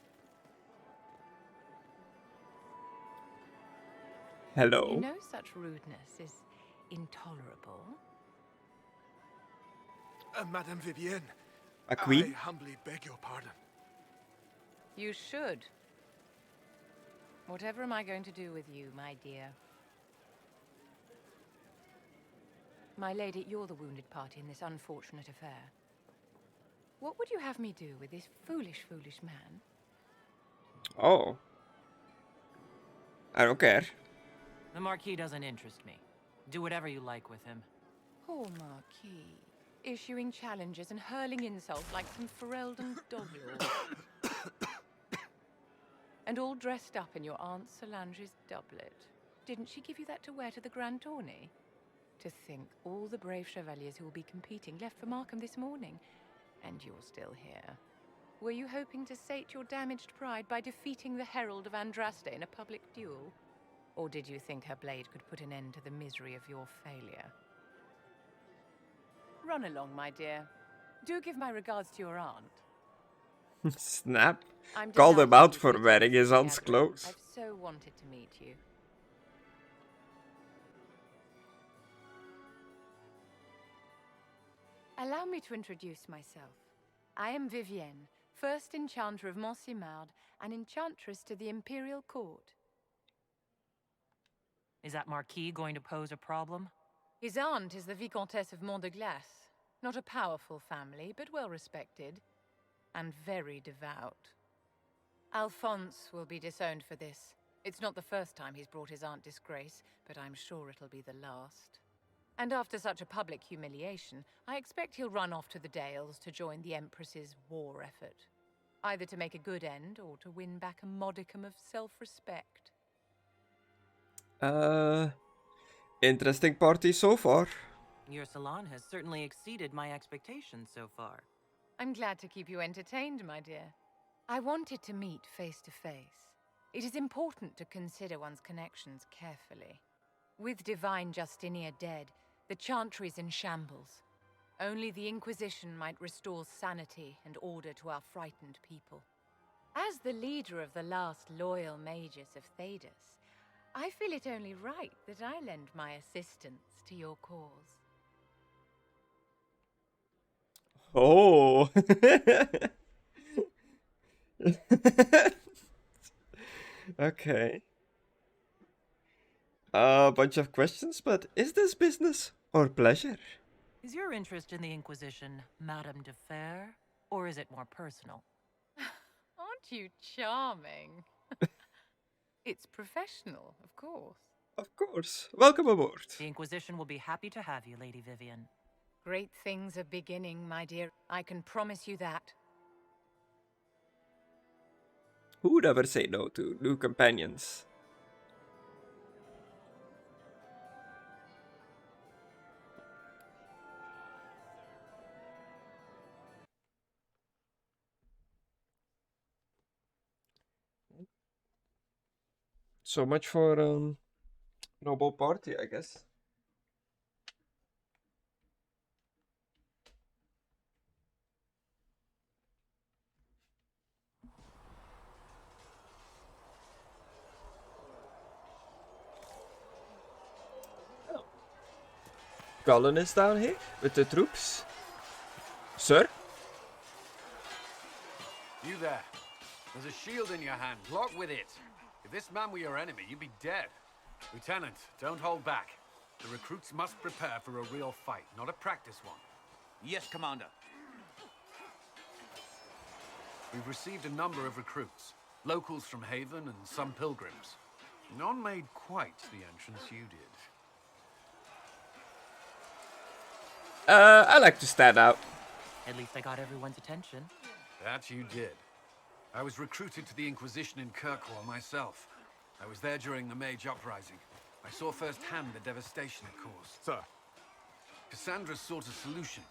Speaker 1: Hello?
Speaker 20: You know such rudeness is intolerable.
Speaker 8: Madame Vivienne,
Speaker 1: A queen?
Speaker 8: I humbly beg your pardon.
Speaker 20: You should. Whatever am I going to do with you, my dear? My lady, you're the wounded party in this unfortunate affair. What would you have me do with this foolish, foolish man?
Speaker 1: Oh. I don't care.
Speaker 6: The Marquis doesn't interest me. Do whatever you like with him.
Speaker 20: Poor Marquis. Issuing challenges and hurling insults like some Ferelden doglord. And all dressed up in your Aunt Solange's doublet. Didn't she give you that to wear to the Grand Tourney? To think all the brave chevaliers who will be competing left for Markham this morning, and you're still here. Were you hoping to sate your damaged pride by defeating the Herald of Andraste in a public duel? Or did you think her blade could put an end to the misery of your failure? Run along, my dear. Do give my regards to your aunt.
Speaker 1: Snap.
Speaker 20: I'm
Speaker 1: Called him
Speaker 20: delighted
Speaker 1: out
Speaker 20: you
Speaker 1: for
Speaker 20: returned
Speaker 1: wearing
Speaker 20: to
Speaker 1: his
Speaker 20: the
Speaker 1: aunt's
Speaker 20: gathering.
Speaker 1: clothes.
Speaker 20: I've so wanted to meet you. Allow me to introduce myself.
Speaker 3: I am Vivienne, first enchanter of Montsimard and enchantress to the Imperial Court.
Speaker 6: Is that Marquis going to pose a problem?
Speaker 3: His aunt is the Vicomtesse of Mont de Glace. Not a powerful family, but well respected. And very devout. Alphonse will be disowned for this. It's not the first time he's brought his aunt disgrace, but I'm sure it'll be the last. And after such a public humiliation, I expect he'll run off to the Dales to join the Empress's war effort. Either to make a good end, or to win back a modicum of self-respect.
Speaker 1: Interesting party so far.
Speaker 6: Your salon has certainly exceeded my expectations so far.
Speaker 3: I'm glad to keep you entertained, my dear. I wanted to meet face to face. It is important to consider one's connections carefully. With Divine Justinia dead, the Chantry is in shambles. Only the Inquisition might restore sanity and order to our frightened people. As the leader of the last loyal mages of Thedas, I feel it only right that I lend my assistance to your cause.
Speaker 1: Oh. Okay. A bunch of questions, but is this business or pleasure?
Speaker 6: Is your interest in the Inquisition Madame de Fer, or is it more personal?
Speaker 3: Aren't you charming? It's professional, of course.
Speaker 1: Of course. Welcome aboard.
Speaker 6: The Inquisition will be happy to have you, Lady Vivienne.
Speaker 3: Great things are beginning, my dear. I can promise you that.
Speaker 1: Who would ever say no to new companions? So much for Noble Party, I guess. Oh. Cullen is down here with the troops. Sir?
Speaker 9: You there. There's a shield in your hand. Block with it. If this man were your enemy, you'd be dead. Lieutenant, don't hold back. The recruits must prepare for a real fight, not a practice one.
Speaker 14: Yes, Commander.
Speaker 9: We've received a number of recruits. Locals from Haven and some pilgrims. None made quite the entrance you did.
Speaker 1: I like to stand out.
Speaker 6: At least I got everyone's attention.
Speaker 9: That you did. I was recruited to the Inquisition in Kirkwall myself. I was there during the Mage Uprising. I saw firsthand the devastation it caused.
Speaker 8: Sir.
Speaker 9: Cassandra sought a solution.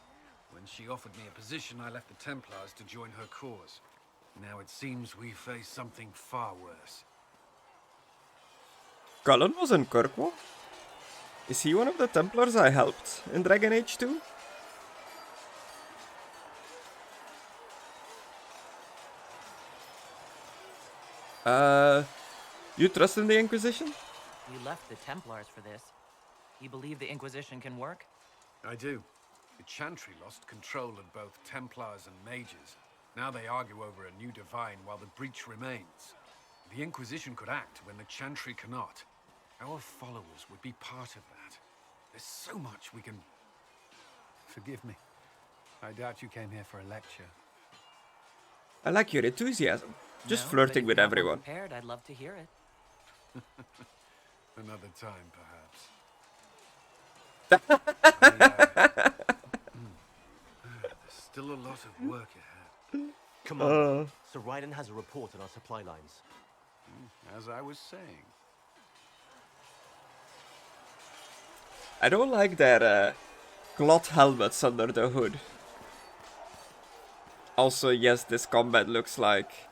Speaker 9: When she offered me a position, I left the Templars to join her cause. Now it seems we face something far worse.
Speaker 1: Cullen was in Kirkwall? Is he one of the Templars I helped in Dragon Age 2? You trust in the Inquisition?
Speaker 6: You left the Templars for this. You believe the Inquisition can work?
Speaker 9: I do. The Chantry lost control of both Templars and Mages. Now they argue over a new divine while the breach remains. The Inquisition could act when the Chantry cannot. Our followers would be part of that. There's so much we can... Forgive me. I doubt you came here for a lecture.
Speaker 1: I like your enthusiasm. Just
Speaker 6: No,
Speaker 1: flirting
Speaker 6: but
Speaker 1: with
Speaker 6: if you have one
Speaker 1: everyone.
Speaker 6: prepared, I'd love to hear it.
Speaker 9: Another time, perhaps. There's still a lot of work ahead.
Speaker 14: Commander, Sir Ryden has a report on our supply lines.
Speaker 9: As I was saying.
Speaker 1: I don't like their cloth helmets under the hood. Also, yes, this combat looks like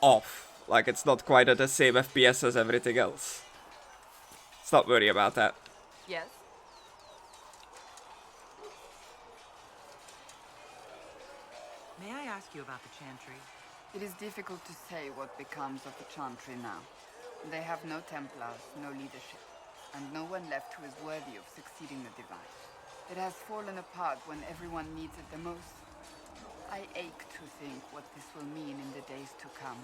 Speaker 1: off. Like it's not quite at the same FPS as everything else. Let's not worry about that.
Speaker 7: Yes?
Speaker 6: May I ask you about the Chantry?
Speaker 7: It is difficult to say what becomes of the Chantry now. They have no Templars, no leadership, and no one left who is worthy of succeeding the Divine. It has fallen apart when everyone needs it the most. I ache to think what this will mean in the days to come.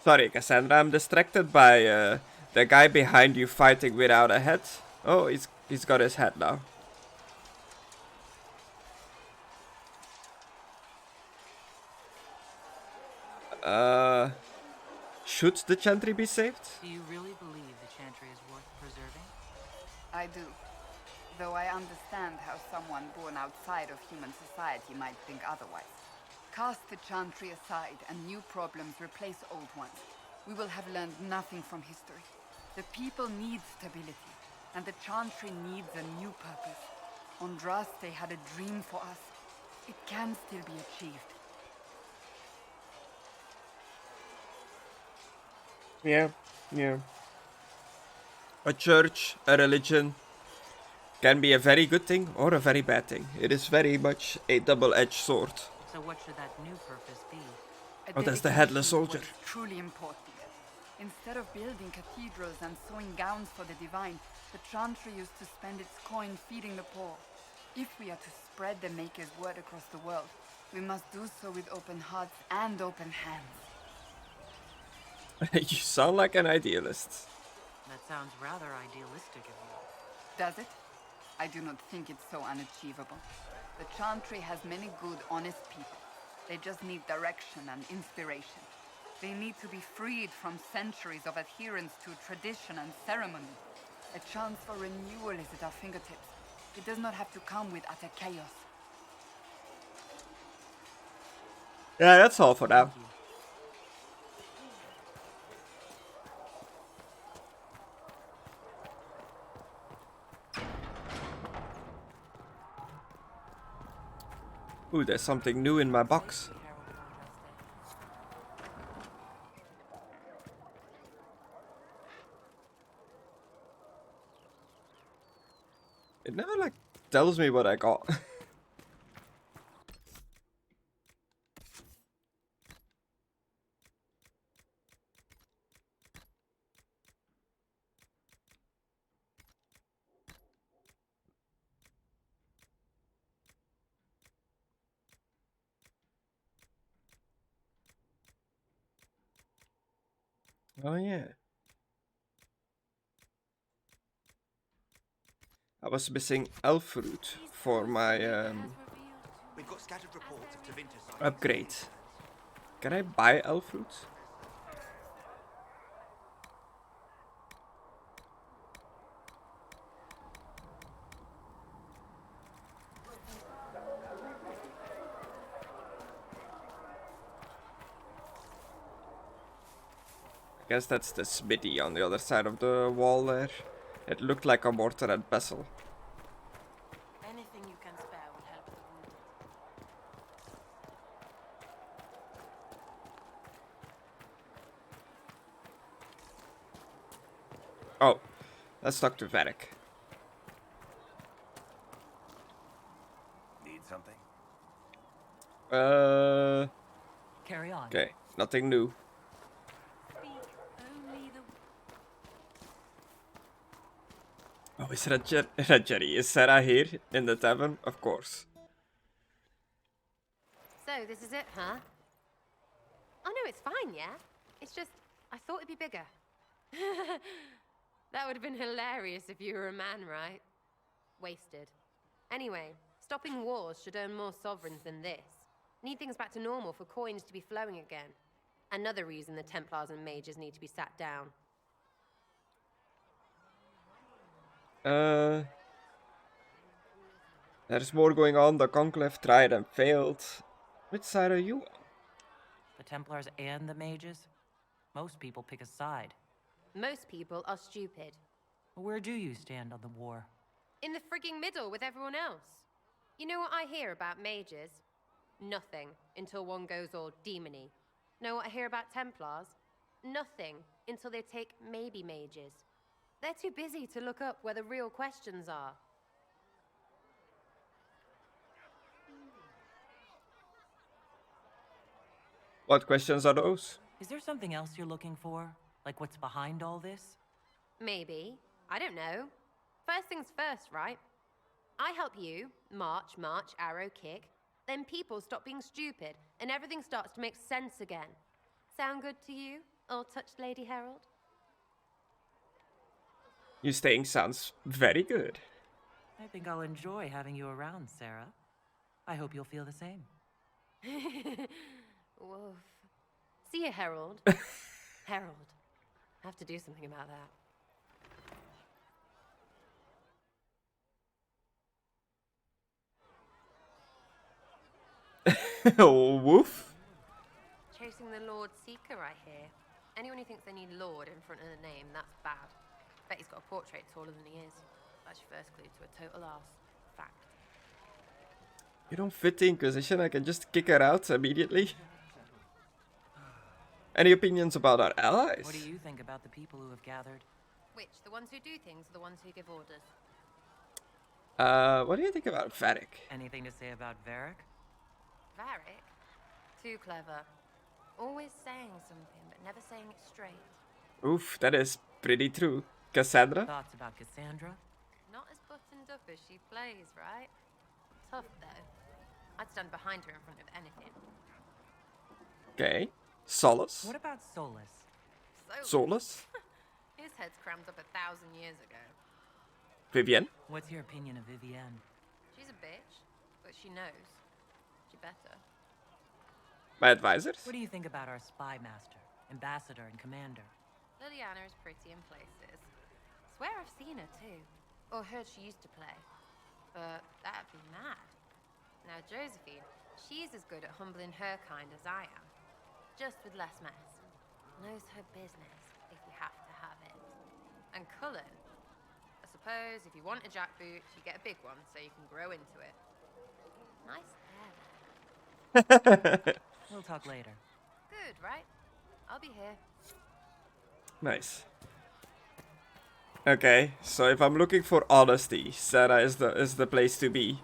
Speaker 1: Sorry, Cassandra, I'm distracted by the guy behind you fighting without a head. Oh, he's got his head now. Should the Chantry be saved?
Speaker 10: Do you really believe the Chantry is worth preserving?
Speaker 7: I do. Though I understand how someone born outside of human society might think otherwise. Cast the Chantry aside and new problems replace old ones. We will have learned nothing from history. The people need stability, and the Chantry needs a new purpose. Andraste had a dream for us. It can still be achieved.
Speaker 1: Yeah. A church, a religion, can be a very good thing or a very bad thing. It is very much a double-edged sword.
Speaker 10: So what should that new purpose be?
Speaker 1: Oh, that's the headless soldier.
Speaker 7: What is truly important. Instead of building cathedrals and sewing gowns for the divine, the Chantry used to spend its coin feeding the poor. If we are to spread the Maker's word across the world, we must do so with open hearts and open hands.
Speaker 1: You sound like an idealist.
Speaker 10: That sounds rather idealistic of you.
Speaker 7: Does it? I do not think it's so unachievable. The Chantry has many good, honest people. They just need direction and inspiration. They need to be freed from centuries of adherence to tradition and ceremony. A chance for renewal is at our fingertips. It does not have to come with utter chaos.
Speaker 1: Yeah, that's all for now. Ooh, there's something new in my box. It never like tells me what I got. Oh yeah. I was missing elf fruit for my
Speaker 14: We've got scattered reports of Tevinter
Speaker 1: upgrade. Can I buy elf fruit? I guess that's the smithy on the other side of the wall there. It looked like a mortar and pestle.
Speaker 10: Anything you can spare will help the wounded.
Speaker 1: Oh, let's talk to Varric.
Speaker 14: Need something?
Speaker 10: Carry on.
Speaker 1: Okay, nothing new. Oh, is Jerry? Is Sarah here in the tavern? Of course.
Speaker 3: So, this is it, huh? Oh no, it's fine, yeah? It's just, I thought it'd be bigger. That would have been hilarious if you were a man, right? Wasted. Anyway, stopping wars should earn more sovereigns than this. Need things back to normal for coins to be flowing again. Another reason the Templars and mages need to be sat down.
Speaker 1: There's more going on. The Conclave tried and failed. Which side are you on?
Speaker 10: The Templars and the mages? Most people pick a side.
Speaker 3: Most people are stupid.
Speaker 10: Where do you stand on the war?
Speaker 3: In the frigging middle with everyone else. You know what I hear about mages? Nothing, until one goes all demony. Know what I hear about Templars? Nothing, until they take maybe mages. They're too busy to look up where the real questions are.
Speaker 1: What questions are those?
Speaker 10: Is there something else you're looking for? Like what's behind all this?
Speaker 3: Maybe. I don't know. First things first, right? I help you march, arrow, kick.
Speaker 5: then people stop being stupid, and everything starts to make sense again. Sound good to you, all-touched Lady Herald?
Speaker 1: Your staying sounds very good.
Speaker 10: I think I'll enjoy having you around, Sarah. I hope you'll feel the same.
Speaker 5: Woof. See you, Herald. Herald. I have to do something about that.
Speaker 1: Oh, woof.
Speaker 5: Chasing the Lord Seeker, I hear. Anyone who thinks they need Lord in front of the name, that's bad. Bet he's got a portrait taller than he is. That's your first clue to a total arse. Fact.
Speaker 1: You don't fit the Inquisition, I can just kick her out immediately. Any opinions about our allies?
Speaker 10: What do you think about the people who have gathered?
Speaker 5: Which, the ones who do things or the ones who give orders?
Speaker 1: What do you think about Varric?
Speaker 10: Anything to say about Varric?
Speaker 5: Varric? Too clever. Always saying something, but never saying it straight.
Speaker 1: Oof, that is pretty true. Cassandra?
Speaker 10: Thoughts about Cassandra?
Speaker 5: Not as buttoned up as she plays, right? Tough, though. I'd stand behind her in front of anything.
Speaker 1: Okay. Solus?
Speaker 10: What about Solus?
Speaker 1: Solus?
Speaker 5: His head's crammed up 1,000 years ago.
Speaker 1: Vivienne?
Speaker 10: What's your opinion of Vivienne?
Speaker 5: She's a bitch, but she knows. She better.
Speaker 1: My advisors?
Speaker 10: What do you think about our spy master, ambassador, and commander?
Speaker 5: Liliana is pretty in places. Swear I've seen her too. Or heard she used to play. But that'd be mad. Now Josephine, she's as good at humbling her kind as I am. Just with less mess. Knows her business, if you have to have it. And Cullen, I suppose if you want a jackboot, you get a big one so you can grow into it. Nice hair there.
Speaker 10: We'll talk later.
Speaker 5: Good, right? I'll be here.
Speaker 1: Nice. Okay, so if I'm looking for honesty, Sarah is the place to be.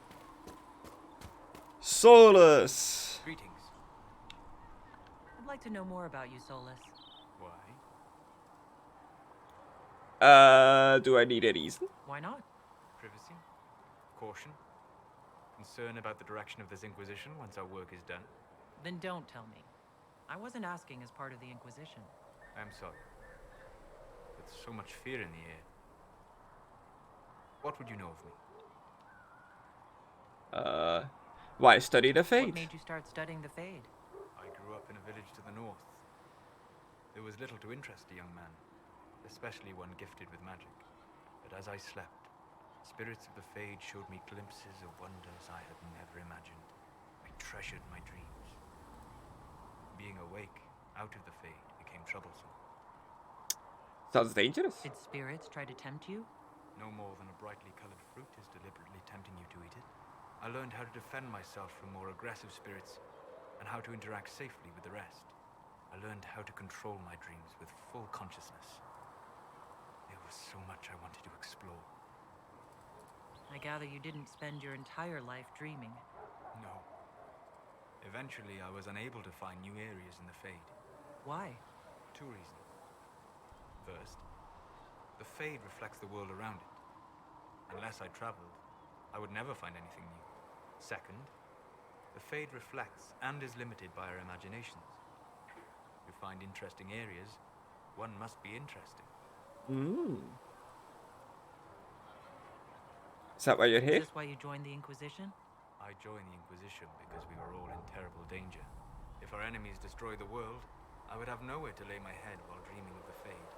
Speaker 1: Solus!
Speaker 18: Greetings.
Speaker 10: I'd like to know more about you, Solus.
Speaker 18: Why?
Speaker 1: Do I need a reason?
Speaker 10: Why not?
Speaker 18: Privacy? Caution? Concern about the direction of this Inquisition once our work is done?
Speaker 10: Then don't tell me. I wasn't asking as part of the Inquisition.
Speaker 18: I'm sorry. With so much fear in the air. What would you know of me?
Speaker 1: Why study the Fade?
Speaker 10: What made you start studying the Fade?
Speaker 18: I grew up in a village to the north. There was little to interest a young man, especially one gifted with magic. But as I slept, spirits of the Fade showed me glimpses of wonders I had never imagined. I treasured my dreams. Being awake, out of the Fade, became troublesome.
Speaker 1: Sounds dangerous.
Speaker 10: Did spirits try to tempt you?
Speaker 18: No more than a brightly colored fruit is deliberately tempting you to eat it. I learned how to defend myself from more aggressive spirits and how to interact safely with the rest. I learned how to control my dreams with full consciousness. There was so much I wanted to explore.
Speaker 10: I gather you didn't spend your entire life dreaming.
Speaker 18: No. Eventually, I was unable to find new areas in the Fade.
Speaker 10: Why?
Speaker 18: 2 reasons. First, the Fade reflects the world around it. Unless I traveled, I would never find anything new. Second, the Fade reflects and is limited by our imaginations. To find interesting areas, one must be interesting.
Speaker 1: Is that why you're here?
Speaker 10: Is this why you joined the Inquisition?
Speaker 18: I joined the Inquisition because we were all in terrible danger. If our enemies destroyed the world, I would have nowhere to lay my head while dreaming of the Fade.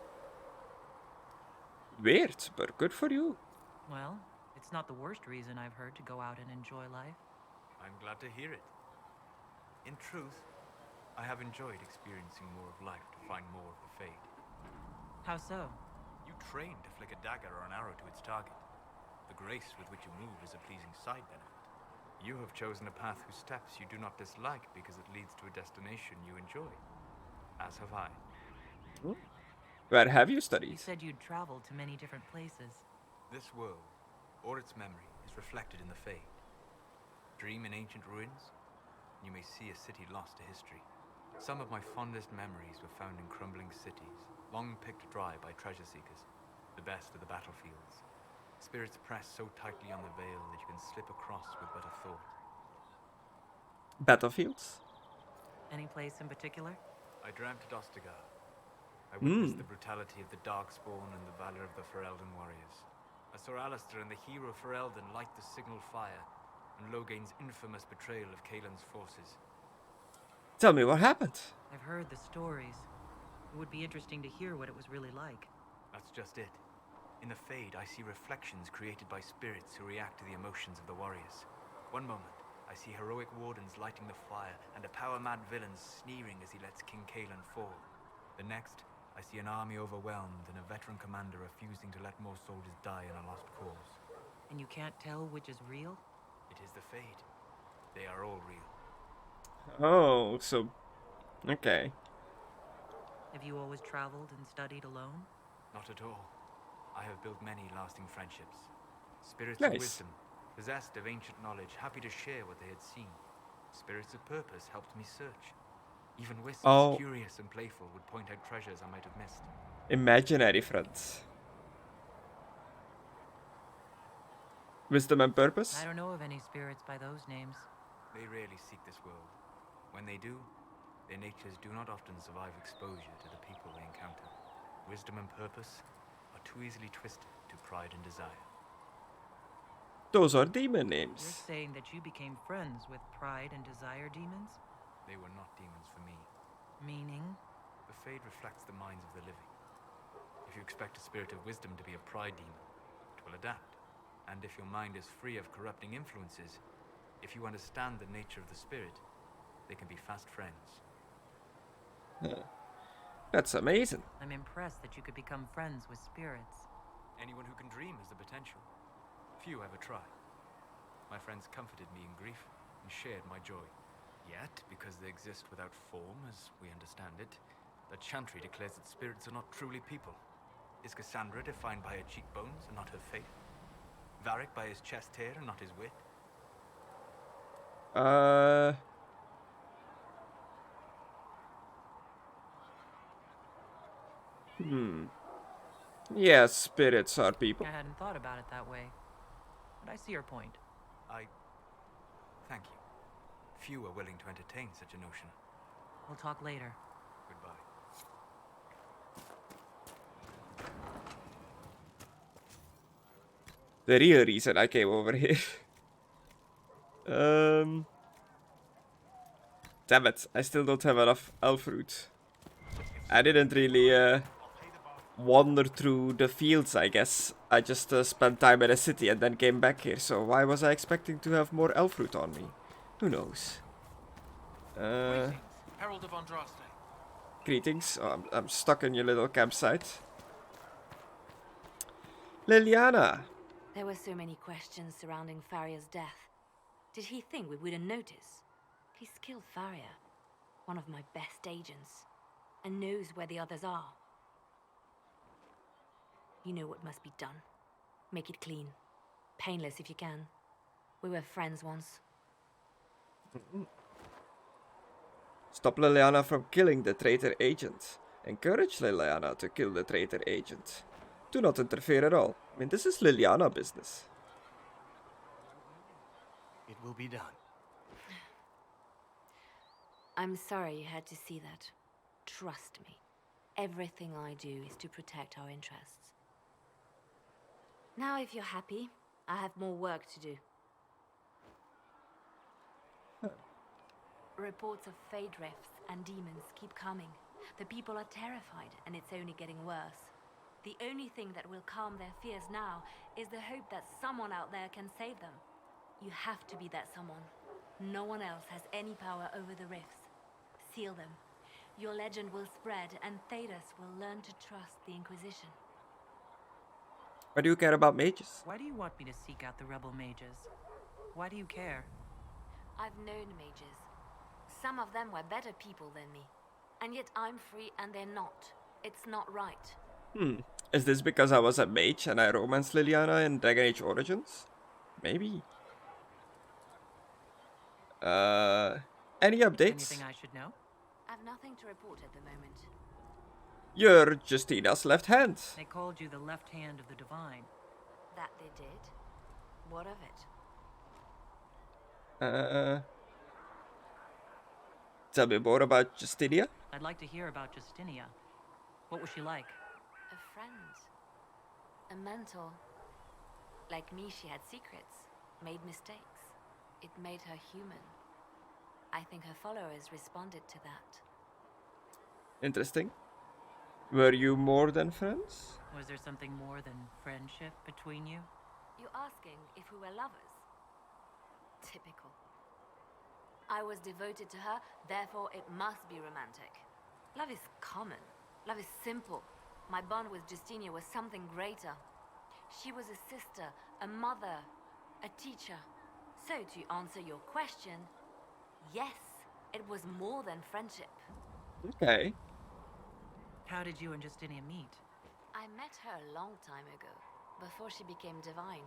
Speaker 1: Weird, but good for you.
Speaker 10: Well, it's not the worst reason I've heard to go out and enjoy life.
Speaker 18: I'm glad to hear it. In truth, I have enjoyed experiencing more of life to find more of the Fade.
Speaker 10: How so?
Speaker 18: You train to flick a dagger or an arrow to its target. The grace with which you move is a pleasing side benefit. You have chosen a path whose steps you do not dislike because it leads to a destination you enjoy. As have I.
Speaker 1: Where have you studied?
Speaker 10: You said you'd traveled to many different places.
Speaker 18: This world, or its memory, is reflected in the Fade. Dream in ancient ruins, you may see a city lost to history. Some of my fondest memories were found in crumbling cities, long picked dry by treasure seekers, the best of the battlefields. Spirits press so tightly on the veil that you can slip across with but a thought.
Speaker 1: battlefields?
Speaker 10: Any place in particular?
Speaker 18: I dreamt at Ostagar. I witnessed the brutality of the Darkspawn and the valor of the Ferelden warriors. I saw Alistair and the hero Ferelden light the signal fire, and Logain's infamous betrayal of Kaelin's forces.
Speaker 1: Tell me what happened.
Speaker 10: I've heard the stories. It would be interesting to hear what it was really like.
Speaker 18: That's just it. In the Fade, I see reflections created by spirits who react to the emotions of the warriors. One moment, I see heroic wardens lighting the fire, and a power-mad villain sneering as he lets King Kaelin fall. The next, I see an army overwhelmed and a veteran commander refusing to let more soldiers die in a lost cause.
Speaker 10: And you can't tell which is real?
Speaker 18: It is the Fade. They are all real.
Speaker 1: Oh, so... okay.
Speaker 10: Have you always traveled and studied alone?
Speaker 18: Not at all. I have built many lasting friendships. Spirits
Speaker 1: Nice.
Speaker 18: of wisdom, possessed of ancient knowledge, happy to share what they had seen. Spirits of purpose helped me search. Even wisps, curious and playful, would point out treasures I might have missed.
Speaker 1: Imaginary friends. Wisdom and purpose?
Speaker 10: I don't know of any spirits by those names.
Speaker 18: They rarely seek this world. When they do, their natures do not often survive exposure to the people they encounter. Wisdom and purpose are too easily twisted to pride and desire.
Speaker 1: Those are demon names.
Speaker 10: You're saying that you became friends with pride and desire demons?
Speaker 18: They were not demons for me.
Speaker 10: Meaning?
Speaker 18: The Fade reflects the minds of the living. If you expect a spirit of wisdom to be a pride demon, it will adapt. And if your mind is free of corrupting influences, if you understand the nature of the spirit, they can be fast friends.
Speaker 1: That's amazing.
Speaker 10: I'm impressed that you could become friends with spirits.
Speaker 18: Anyone who can dream has the potential. Few ever try. My friends comforted me in grief and shared my joy. Yet, because they exist without form, as we understand it, the Chantry declares that spirits are not truly people. Is Cassandra defined by her cheekbones and not her faith? Varric by his chest hair and not his wit?
Speaker 1: Yeah, spirits are people.
Speaker 10: I hadn't thought about it that way, but I see your point.
Speaker 18: Thank you. Few are willing to entertain such a notion.
Speaker 10: We'll talk later.
Speaker 18: Goodbye.
Speaker 1: The real reason I came over here. Damn it, I still don't have enough elf root. I didn't really wander through the fields, I guess. I just spent time in a city and then came back here, so why was I expecting to have more elf root on me? Who knows?
Speaker 4: Herald of Andraste.
Speaker 1: Greetings. Oh, I'm stuck in your little campsite. Liliana!
Speaker 13: There were so many questions surrounding Farria's death. Did he think we wouldn't notice? He's killed Farria, one of my best agents, and knows where the others are. You know what must be done. Make it clean. Painless if you can. We were friends once.
Speaker 1: Stop Liliana from killing the traitor agent. Encourage Liliana to kill the traitor agent. Do not interfere at all. I mean, this is Liliana business.
Speaker 14: It will be done.
Speaker 13: I'm sorry you had to see that. Trust me. Everything I do is to protect our interests. Now, if you're happy, I have more work to do. Reports of Fade rifts and demons keep coming. The people are terrified, and it's only getting worse. The only thing that will calm their fears now is the hope that someone out there can save them. You have to be that someone. No one else has any power over the rifts. Seal them. Your legend will spread, and Thedas will learn to trust the Inquisition.
Speaker 1: Why do you care about mages?
Speaker 10: Why do you want me to seek out the rebel mages? Why do you care?
Speaker 13: I've known mages. Some of them were better people than me. And yet I'm free and they're not. It's not right.
Speaker 1: Is this because I was a mage and I romanced Liliana in Dragon Age Origins? Maybe. Any updates?
Speaker 10: Anything I should know?
Speaker 13: I've nothing to report at the moment.
Speaker 1: You're Justina's left hand.
Speaker 10: They called you the left hand of the divine.
Speaker 13: That they did? What of it?
Speaker 1: Tell me more about Justinia.
Speaker 10: I'd like to hear about Justinia. What was she like?
Speaker 13: A friend. A mentor. Like me, she had secrets, made mistakes. It made her human. I think her followers responded to that.
Speaker 1: Interesting. Were you more than friends?
Speaker 10: Was there something more than friendship between you?
Speaker 13: You asking if we were lovers? Typical. I was devoted to her, therefore it must be romantic. Love is common. Love is simple. My bond with Justinia was something greater. She was a sister, a mother, a teacher. So to answer your question, yes, it was more than friendship.
Speaker 1: Okay.
Speaker 10: How did you and Justinia meet?
Speaker 13: I met her a long time ago, before she became divine.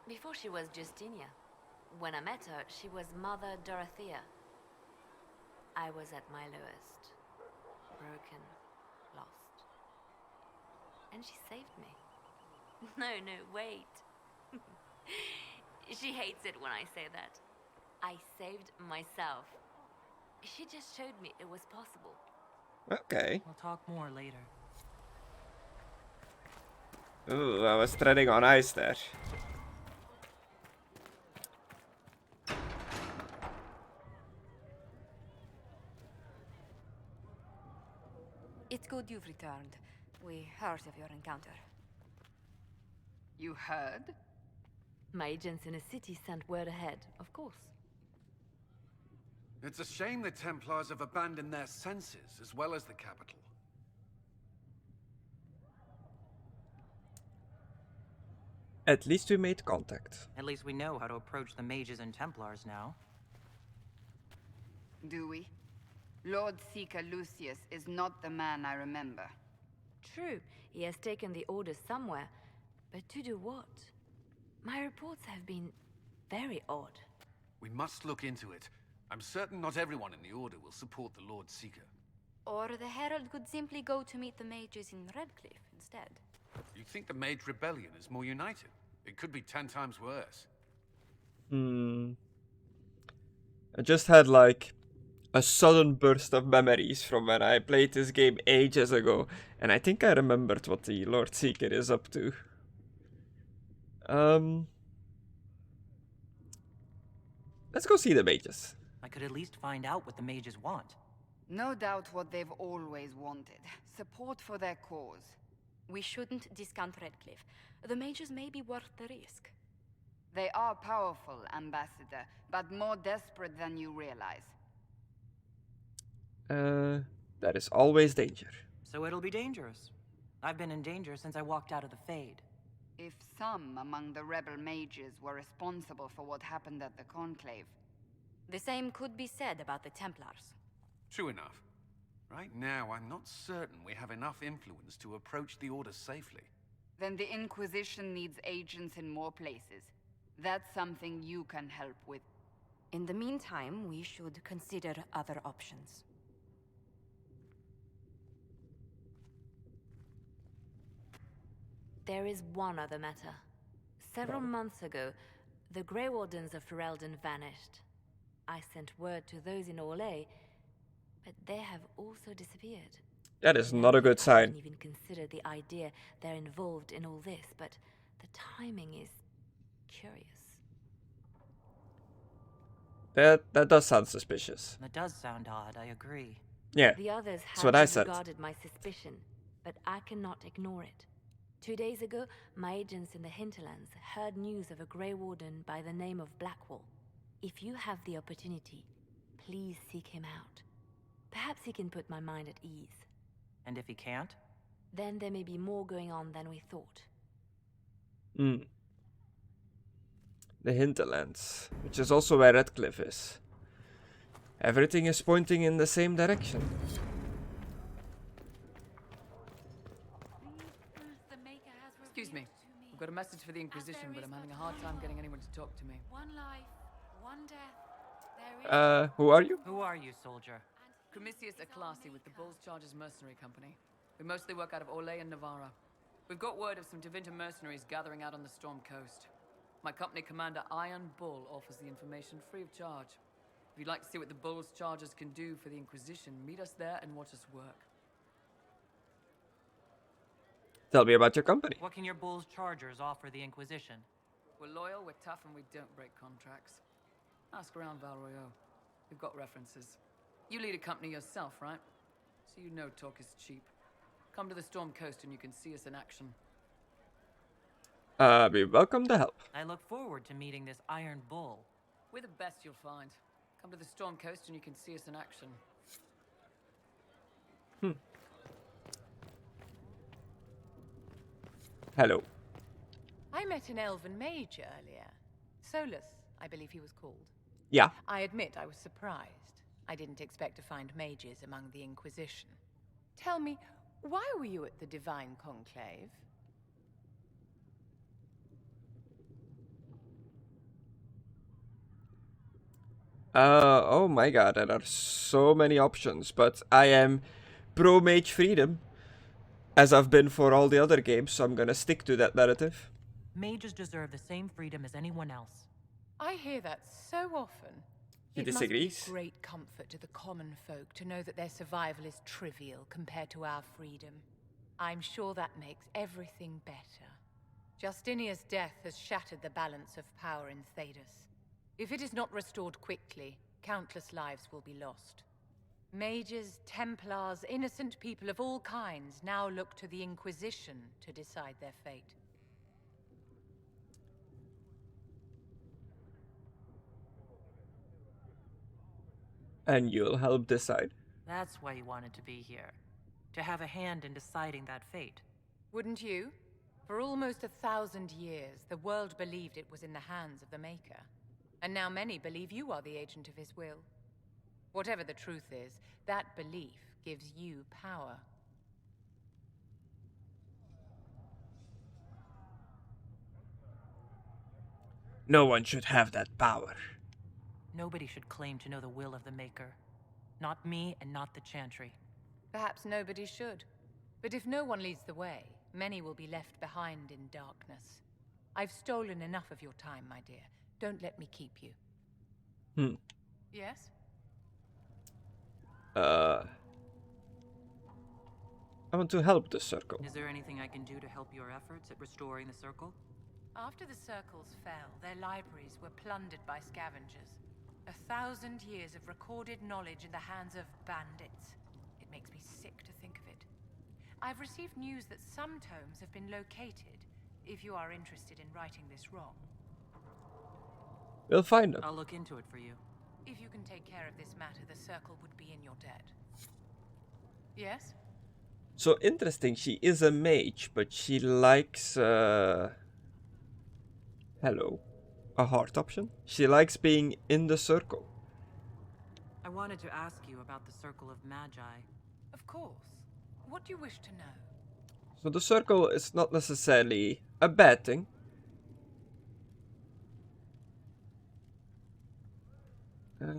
Speaker 13: Before she was Justinia. When I met her, she was Mother Dorothea. I was at my lowest. Broken, lost. And she saved me. No, wait. She hates it when I say that. I saved myself. She just showed me it was possible.
Speaker 1: Okay.
Speaker 10: We'll talk more later.
Speaker 1: Ooh, I was treading on ice there.
Speaker 2: It's good you've returned. We heard of your encounter.
Speaker 7: You heard?
Speaker 13: My agents in a city sent word ahead, of course.
Speaker 9: It's a shame the Templars have abandoned their senses, as well as the capital.
Speaker 1: At least we made contact.
Speaker 10: At least we know how to approach the mages and Templars now.
Speaker 7: Do we? Lord Seeker Lucius is not the man I remember.
Speaker 13: True, he has taken the orders somewhere, but to do what? My reports have been very odd.
Speaker 9: We must look into it. I'm certain not everyone in the Order will support the Lord Seeker.
Speaker 2: Or the Herald could simply go to meet the mages in Redcliffe instead.
Speaker 9: You think the Mage Rebellion is more united? It could be 10 times worse.
Speaker 1: I just had like a sudden burst of memories from when I played this game ages ago, and I think I remembered what the Lord Seeker is up to. Let's go see the mages.
Speaker 10: I could at least find out what the mages want.
Speaker 7: No doubt what they've always wanted. Support for their cause.
Speaker 2: We shouldn't discount Redcliffe. The mages may be worth the risk.
Speaker 7: They are powerful, Ambassador, but more desperate than you realize.
Speaker 1: There is always danger.
Speaker 10: So it'll be dangerous. I've been in danger since I walked out of the Fade.
Speaker 7: If some among the rebel mages were responsible for what happened at the Conclave.
Speaker 2: The same could be said about the Templars.
Speaker 9: True enough. Right now, I'm not certain we have enough influence to approach the Order safely.
Speaker 7: Then the Inquisition needs agents in more places. That's something you can help with.
Speaker 2: In the meantime, we should consider other options.
Speaker 13: There is one other matter. Several months ago, the Grey Wardens of Ferelden vanished. I sent word to those in Orlais, but they have also disappeared.
Speaker 1: That is not a good
Speaker 13: I
Speaker 1: sign.
Speaker 13: didn't even consider the idea they're involved in all this, but the timing is curious.
Speaker 1: That does sound suspicious.
Speaker 10: That does sound odd, I agree.
Speaker 1: Yeah,
Speaker 13: The others
Speaker 1: that's
Speaker 13: have
Speaker 1: what I said.
Speaker 13: disregarded my suspicion, but I cannot ignore it. 2 days ago, my agents in the hinterlands heard news of a Grey Warden by the name of Blackwall. If you have the opportunity, please seek him out. Perhaps he can put my mind at ease.
Speaker 10: And if he can't?
Speaker 13: Then there may be more going on than we thought.
Speaker 1: The hinterlands, which is also where Redcliffe is. Everything is pointing in the same direction.
Speaker 4: Excuse me. I've got a message for the Inquisition, but I'm having a hard time getting anyone to talk to me.
Speaker 3: One life, one death.
Speaker 1: Who are you?
Speaker 10: Who are you, soldier?
Speaker 4: Cremisius Aclasi with the Bulls Chargers Mercenary Company. We mostly work out of Orlais and Navarra. We've got word of some Tevinter mercenaries gathering out on the Storm Coast. My company commander, Iron Bull, offers the information free of charge. If you'd like to see what the Bull's Chargers can do for the Inquisition, meet us there and watch us work.
Speaker 1: Tell me about your company.
Speaker 10: What can your Bull's Chargers offer the Inquisition?
Speaker 4: We're loyal, we're tough, and we don't break contracts. Ask around Val Royeaux. We've got references. You lead a company yourself, right? So you know talk is cheap. Come to the Storm Coast and you can see us in action.
Speaker 1: Be welcome to help.
Speaker 10: I look forward to meeting this Iron Bull.
Speaker 4: We're the best you'll find. Come to the Storm Coast and you can see us in action.
Speaker 1: Hello.
Speaker 3: I met an elven mage earlier. Solus, I believe he was called.
Speaker 1: Yeah.
Speaker 3: I admit I was surprised. I didn't expect to find mages among the Inquisition. Tell me, why were you at the Divine Conclave?
Speaker 1: Oh my god, there are so many options, but I am pro mage freedom, as I've been for all the other games, so I'm gonna stick to that narrative.
Speaker 10: Mages deserve the same freedom as anyone else.
Speaker 3: I hear that so often.
Speaker 1: He
Speaker 3: It
Speaker 1: disagrees.
Speaker 3: must be great comfort to the common folk to know that their survival is trivial compared to our freedom. I'm sure that makes everything better. Justinia's death has shattered the balance of power in Thedas. If it is not restored quickly, countless lives will be lost. Mages, Templars, innocent people of all kinds now look to the Inquisition to decide their fate.
Speaker 1: And you'll help decide.
Speaker 10: That's why you wanted to be here. To have a hand in deciding that fate.
Speaker 3: Wouldn't you? For almost 1,000 years, the world believed it was in the hands of the Maker. And now many believe you are the agent of his will. Whatever the truth is, that belief gives you power.
Speaker 1: No one should have that power.
Speaker 10: Nobody should claim to know the will of the Maker. Not me and not the Chantry.
Speaker 3: Perhaps nobody should. But if no one leads the way, many will be left behind in darkness. I've stolen enough of your time, my dear. Don't let me keep you. Yes?
Speaker 1: I want to help the circle.
Speaker 10: Is there anything I can do to help your efforts at restoring the Circle?
Speaker 3: After the Circles fell, their libraries were plundered by scavengers. 1,000 years of recorded knowledge in the hands of bandits. It makes me sick to think of it. I've received news that some tomes have been located, if you are interested in righting this wrong.
Speaker 1: We'll find them.
Speaker 10: I'll look into it for you.
Speaker 3: If you can take care of this matter, the Circle would be in your debt. Yes?
Speaker 1: So interesting, she is a mage, but she likes, hello. A heart option? She likes being in the circle.
Speaker 10: I wanted to ask you about the Circle of Magi.
Speaker 3: Of course. What do you wish to know?
Speaker 1: So the circle is not necessarily a bad thing. I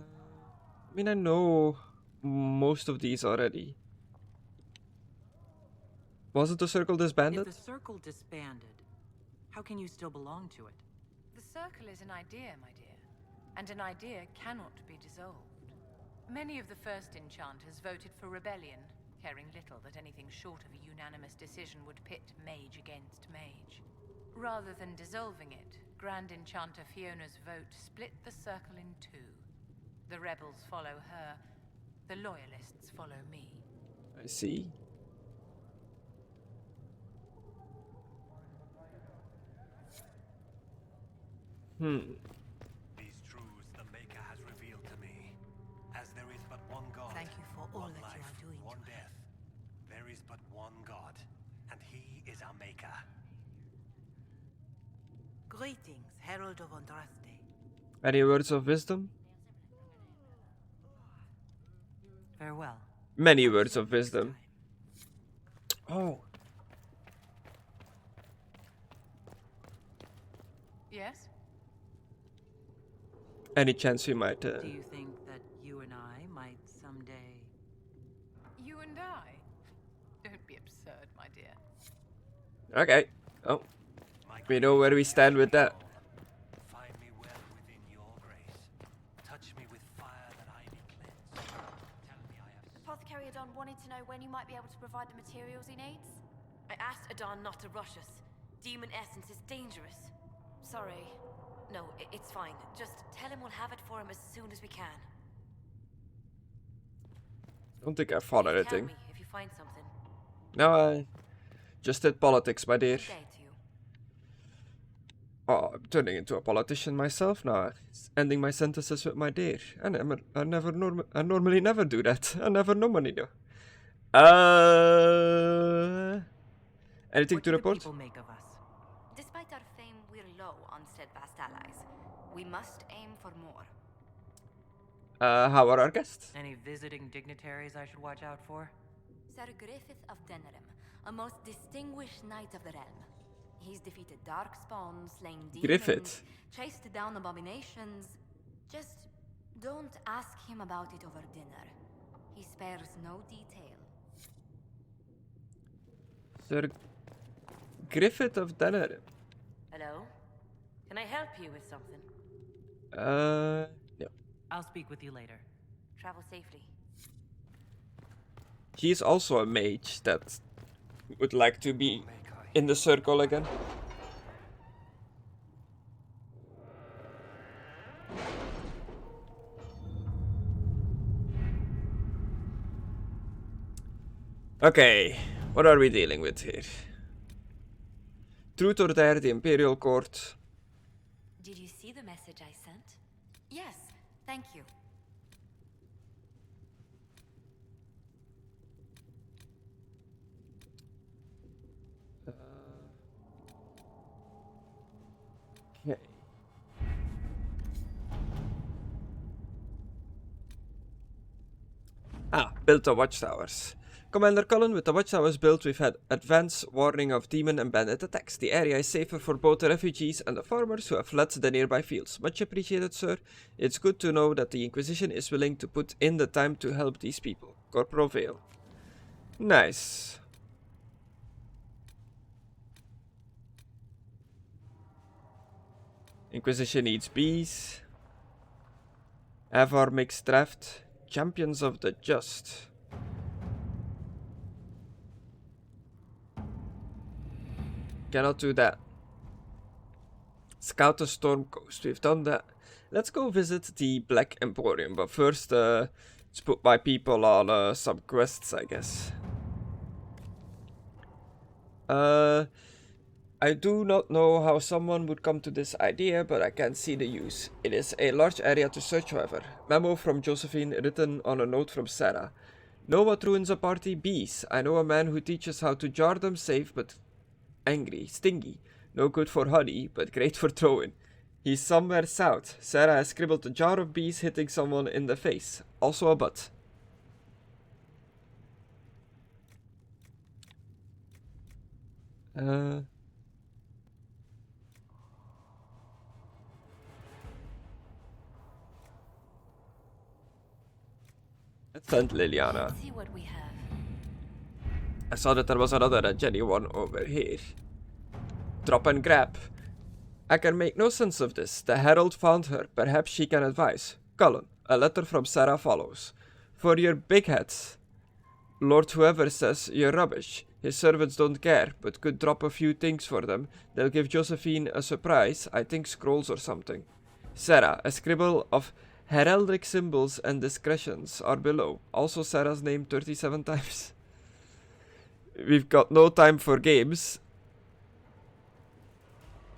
Speaker 1: mean, I know most of these already. Wasn't the circle disbanded?
Speaker 10: If the Circle disbanded, how can you still belong to it?
Speaker 3: The Circle is an idea, my dear. And an idea cannot be dissolved. Many of the first enchanters voted for rebellion, caring little that anything short of a unanimous decision would pit mage against mage. Rather than dissolving it, Grand Enchanter Fiona's vote split the Circle in two. The rebels follow her, the loyalists follow me.
Speaker 1: I see.
Speaker 14: These truths the Maker has revealed to me. As there is but one God,
Speaker 17: Thank you for all
Speaker 14: one
Speaker 17: that
Speaker 14: life,
Speaker 17: you are doing
Speaker 14: one
Speaker 17: to
Speaker 14: death. There is but one God, and He is our Maker.
Speaker 17: Greetings, Herald of Andraste.
Speaker 1: Any words of wisdom?
Speaker 10: Farewell.
Speaker 1: Many words of wisdom. Oh.
Speaker 3: Yes?
Speaker 1: Any chance we might...
Speaker 10: Do you think that you and I might someday...
Speaker 3: You and I? Don't be absurd, my dear.
Speaker 1: Okay. Oh. We know where we stand with that.
Speaker 14: Find me well within your grace. Touch me with fire
Speaker 11: Caryodon wanted to know when you might be able to provide the materials he needs. I asked Adon not to rush us. Demon essence is dangerous. Sorry. No, it's fine. Just tell him we'll have it for him as soon as we can.
Speaker 1: I don't think I found
Speaker 11: Tell
Speaker 1: anything.
Speaker 11: me if you find something.
Speaker 1: No, I just did politics, my dear.
Speaker 11: Good day to you.
Speaker 1: Oh, I'm turning into a politician myself now. Ending my sentences with my dear. I normally never do that. I never normally do. Anything
Speaker 10: What
Speaker 1: to
Speaker 10: do the
Speaker 1: report?
Speaker 10: people make of us?
Speaker 2: Despite our fame, we're low on steadfast allies. We must aim for more.
Speaker 1: How are our guests?
Speaker 10: Any visiting dignitaries I should watch out for?
Speaker 2: Sir Griffith of Denerim, a most distinguished knight of the realm. He's defeated darkspawn, slain demons,
Speaker 1: Griffith.
Speaker 2: chased down abominations. Just don't ask him about it over dinner. He spares no detail.
Speaker 1: Sir Griffith of Denerim.
Speaker 22: Hello? Can I help you with something?
Speaker 1: No.
Speaker 10: I'll speak with you later.
Speaker 11: Travel safely.
Speaker 1: He's also a mage that would like to be in the circle again. Okay, what are we dealing with here? Truth or Dare, the Imperial Court.
Speaker 13: Did you see the message I sent?
Speaker 2: Yes, thank you.
Speaker 1: Okay. Built the watchtowers. Commander Cullen, with the watchtowers built, we've had advance warning of demon and bandit attacks. The area is safer for both the refugees and the farmers who have fled the nearby fields. Much appreciated, sir. It's good to know that the Inquisition is willing to put in the time to help these people. Corporal Vale. Nice. Inquisition needs bees. Avar mixed draft. Champions of the Just. Cannot do that. Scout the Storm Coast. We've done that. Let's go visit the Black Emporium. But first, let's put my people on some quests, I guess. I do not know how someone would come to this idea, but I can see the use. It is a large area to search, however. Memo from Josephine written on a note from Sarah. Know what ruins a party? Bees. I know a man who teaches how to jar them safe but angry. Stingy. No good for honey, but great for throwing. He's somewhere south. Sarah has scribbled a jar of bees hitting someone in the face. Also a butt. Let's send Liliana.
Speaker 13: Let's see what we have.
Speaker 1: I saw that there was another Jenny one over here. Drop and grab. I can make no sense of this. The Herald found her. Perhaps she can advise. Cullen, a letter from Sarah follows. For your big heads. Lord whoever says you're rubbish. His servants don't care, but could drop a few things for them. They'll give Josephine a surprise, I think scrolls or something. Sarah, a scribble of heraldic symbols and discretions are below. Also Sarah's name 37 times. We've got no time for games.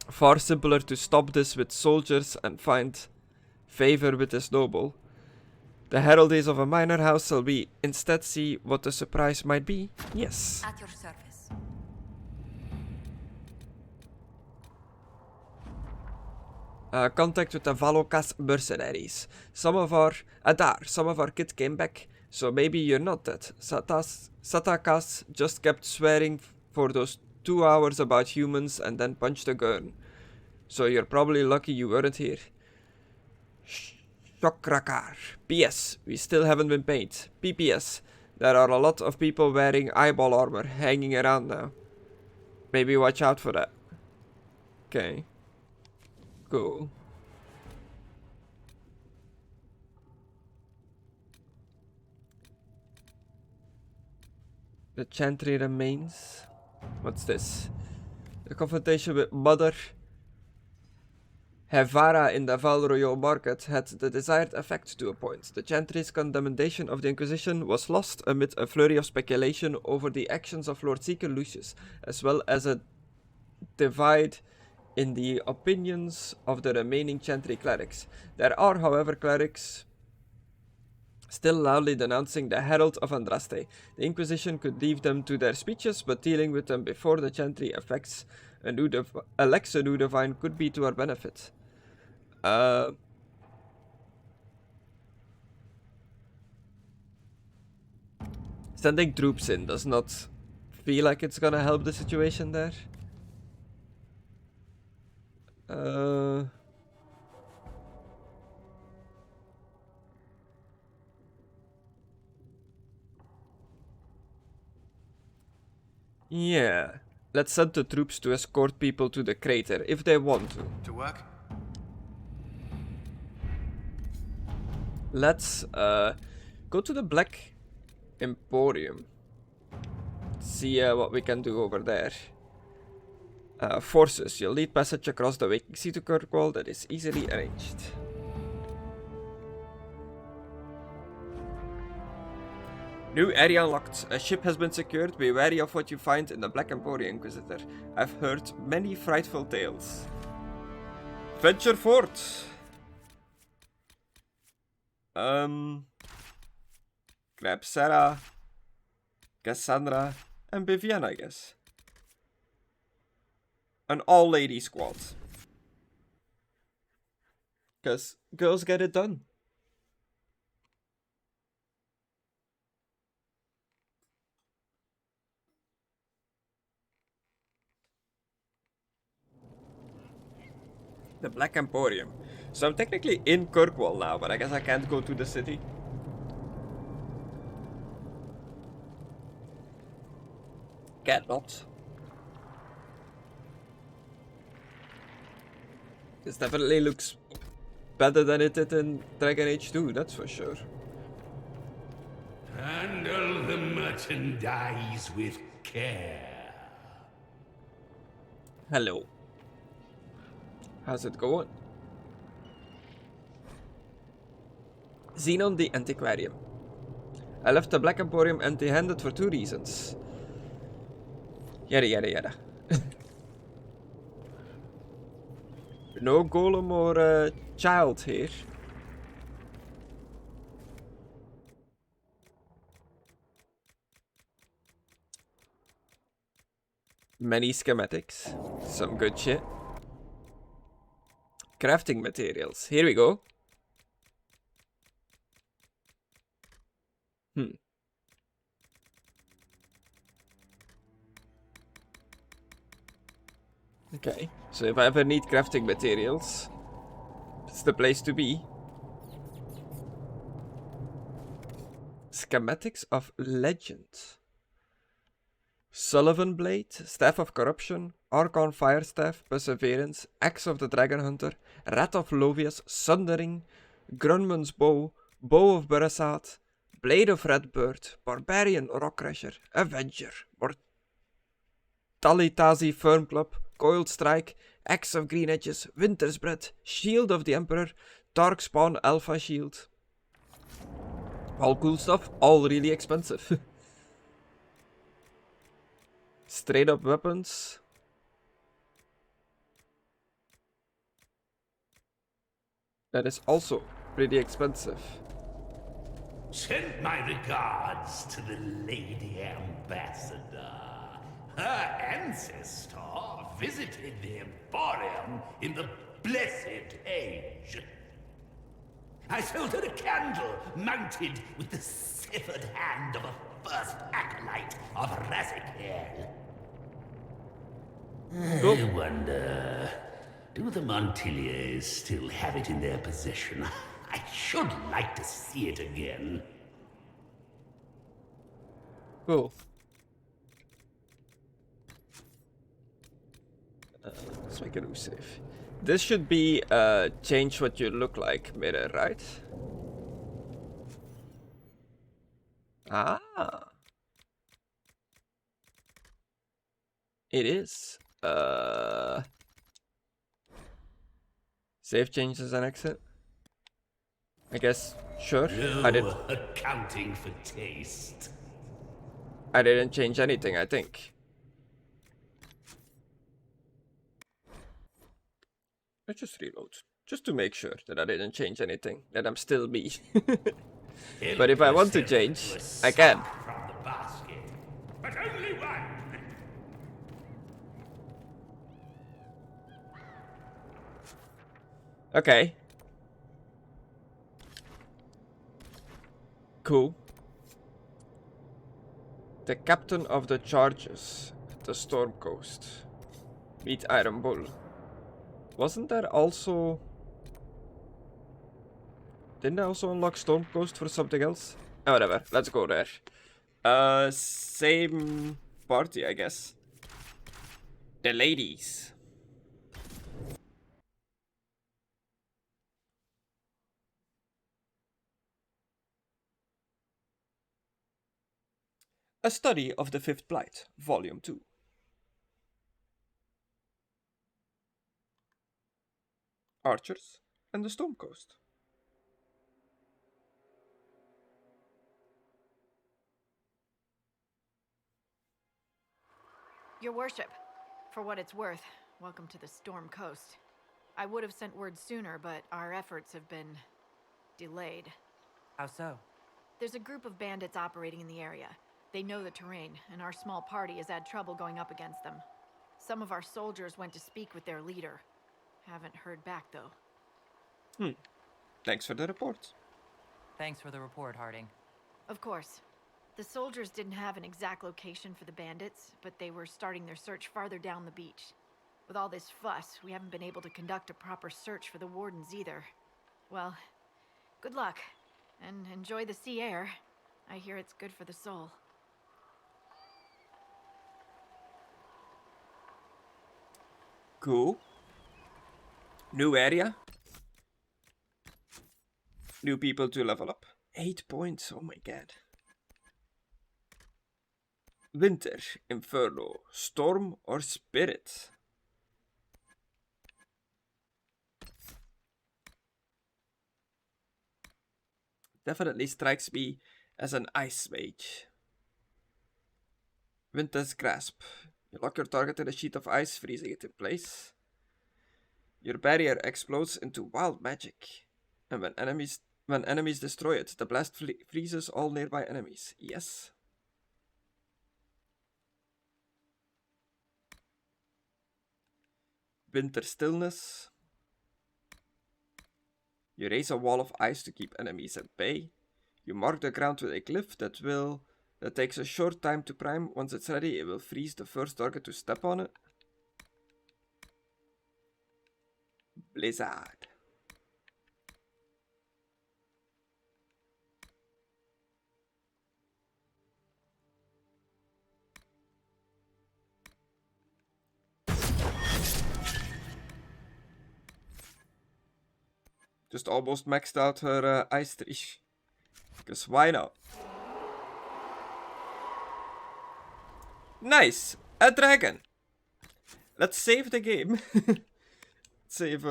Speaker 1: Far simpler to stop this with soldiers and find favor with this noble. The heraldies of a minor house shall we instead see what the surprise might be? Yes.
Speaker 2: At your service.
Speaker 1: Contact with the Valokas mercenaries. Some of our kid came back, so maybe you're not dead. Satakas just kept swearing for those 2 hours about humans and then punched a gun. So you're probably lucky you weren't here. Shokrakar. PS, we still haven't been paid. PPS, there are a lot of people wearing eyeball armor hanging around now. Maybe watch out for that. Okay. Cool. The Chantry remains. What's this? The confrontation with Mother Hevara in the Val Royal market had the desired effect to a point. The Chantry's condemnation of the Inquisition was lost amid a flurry of speculation over the actions of Lord Seeker Lucius, as well as a divide in the opinions of the remaining Chantry clerics. There are, however, clerics still loudly denouncing the Herald of Andraste. The Inquisition could leave them to their speeches, but dealing with them before the Chantry elects a new divine could be to our benefit. Sending troops in does not feel like it's gonna help the situation there. Yeah. Let's send the troops to escort people to the crater, if they want to.
Speaker 9: To work?
Speaker 1: Let's go to the Black Emporium. See what we can do over there. Forces. You'll lead passage across the Waking Sea to Kirkwall. That is easily arranged. New area unlocked. A ship has been secured. Be wary of what you find in the Black Emporium, Inquisitor. I've heard many frightful tales. Venture forth! Grab Sarah, Cassandra, and Vivian, I guess. An all-lady squad. Because girls get it done. The Black Emporium. So I'm technically in Kirkwall now, but I guess I can't go to the city. Can't not. This definitely looks better than it did in Dragon Age 2, that's for sure.
Speaker 15: Handle the merchandise with care.
Speaker 1: Hello. How's it going? Xenon the Antiquarian. I left the Black Emporium empty-handed for 2 reasons. Yada yada yada. No golem or child here. Many schematics. Some good shit. Crafting materials. Here we go. Okay, so if I ever need crafting materials, it's the place to be. Schematics of Legend. Sullivan Blade, Staff of Corruption, Archon Firestaff, Perseverance, Axe of the Dragon Hunter, Rat of Lovius, Sundering, Grunman's Bow, Bow of Barasat, Blade of Redbird, Barbarian Rockcrasher, Avenger, Mortalitazi Firm Club, Coiled Strike, Axe of Green Edges, Winter's Breath, Shield of the Emperor, Darkspawn Alpha Shield. All cool stuff, all really expensive. Straight up weapons. That is also pretty expensive.
Speaker 15: Send my regards to the Lady Ambassador. Her ancestor visited the Emporium in the Blessed Age. I sold her a candle mounted with the severed hand of a first acolyte of Razikel. I wonder, do the Montiliers still have it in their possession? I should like to see it again.
Speaker 1: Cool. Let's make a new save. This should be change what you look like mirror, right? Ah. It is. Save changes and exit. I guess. Sure. I did.
Speaker 15: Accounting for taste.
Speaker 1: I didn't change anything, I think. Let's just reload. Just to make sure that I didn't change anything. That I'm still me. But if I want to change, I can.
Speaker 15: From the basket, but only one.
Speaker 1: Okay. Cool. The captain of the charges at the Storm Coast. Meet Iron Bull. Wasn't there also... Didn't I also unlock Storm Coast for something else? Oh, whatever. Let's go there. Same party, I guess. The ladies. A Study of the Fifth Blight, Volume 2. Archers and the Storm Coast.
Speaker 16: Your worship, for what it's worth, welcome to the Storm Coast. I would have sent word sooner, but our efforts have been delayed.
Speaker 10: How so?
Speaker 16: There's a group of bandits operating in the area. They know the terrain, and our small party has had trouble going up against them. Some of our soldiers went to speak with their leader. Haven't heard back, though.
Speaker 1: Thanks for the report.
Speaker 10: Thanks for the report, Harding.
Speaker 16: Of course. The soldiers didn't have an exact location for the bandits, but they were starting their search farther down the beach. With all this fuss, we haven't been able to conduct a proper search for the wardens either. Well, good luck, and enjoy the sea air. I hear it's good for the soul.
Speaker 1: Cool. New area. New people to level up. 8 points, oh my god. Winter, Inferno, Storm or Spirit? Definitely strikes me as an Ice Mage. Winter's Grasp. You lock your target in a sheet of ice, freezing it in place. Your barrier explodes into wild magic. And when enemies destroy it, the blast freezes all nearby enemies. Yes. Winter Stillness. You raise a wall of ice to keep enemies at bay. You mark the ground with a glyph that takes a short time to prime. Once it's ready, it will freeze the first target to step on it. Blizzard. Just almost maxed out her ice tree. Because why not? Nice! A dragon! Let's save the game. Save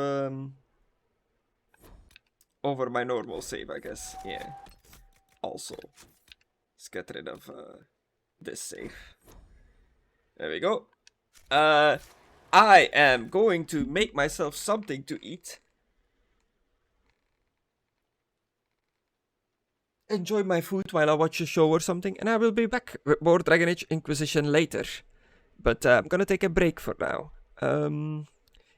Speaker 1: over my normal save, I guess. Yeah. Also, let's get rid of this save. There we go. I am going to make myself something to eat. Enjoy my food while I watch a show or something, and I will be back with more Dragon Age Inquisition later. But I'm gonna take a break for now.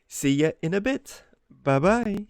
Speaker 1: See ya in a bit. Bye bye.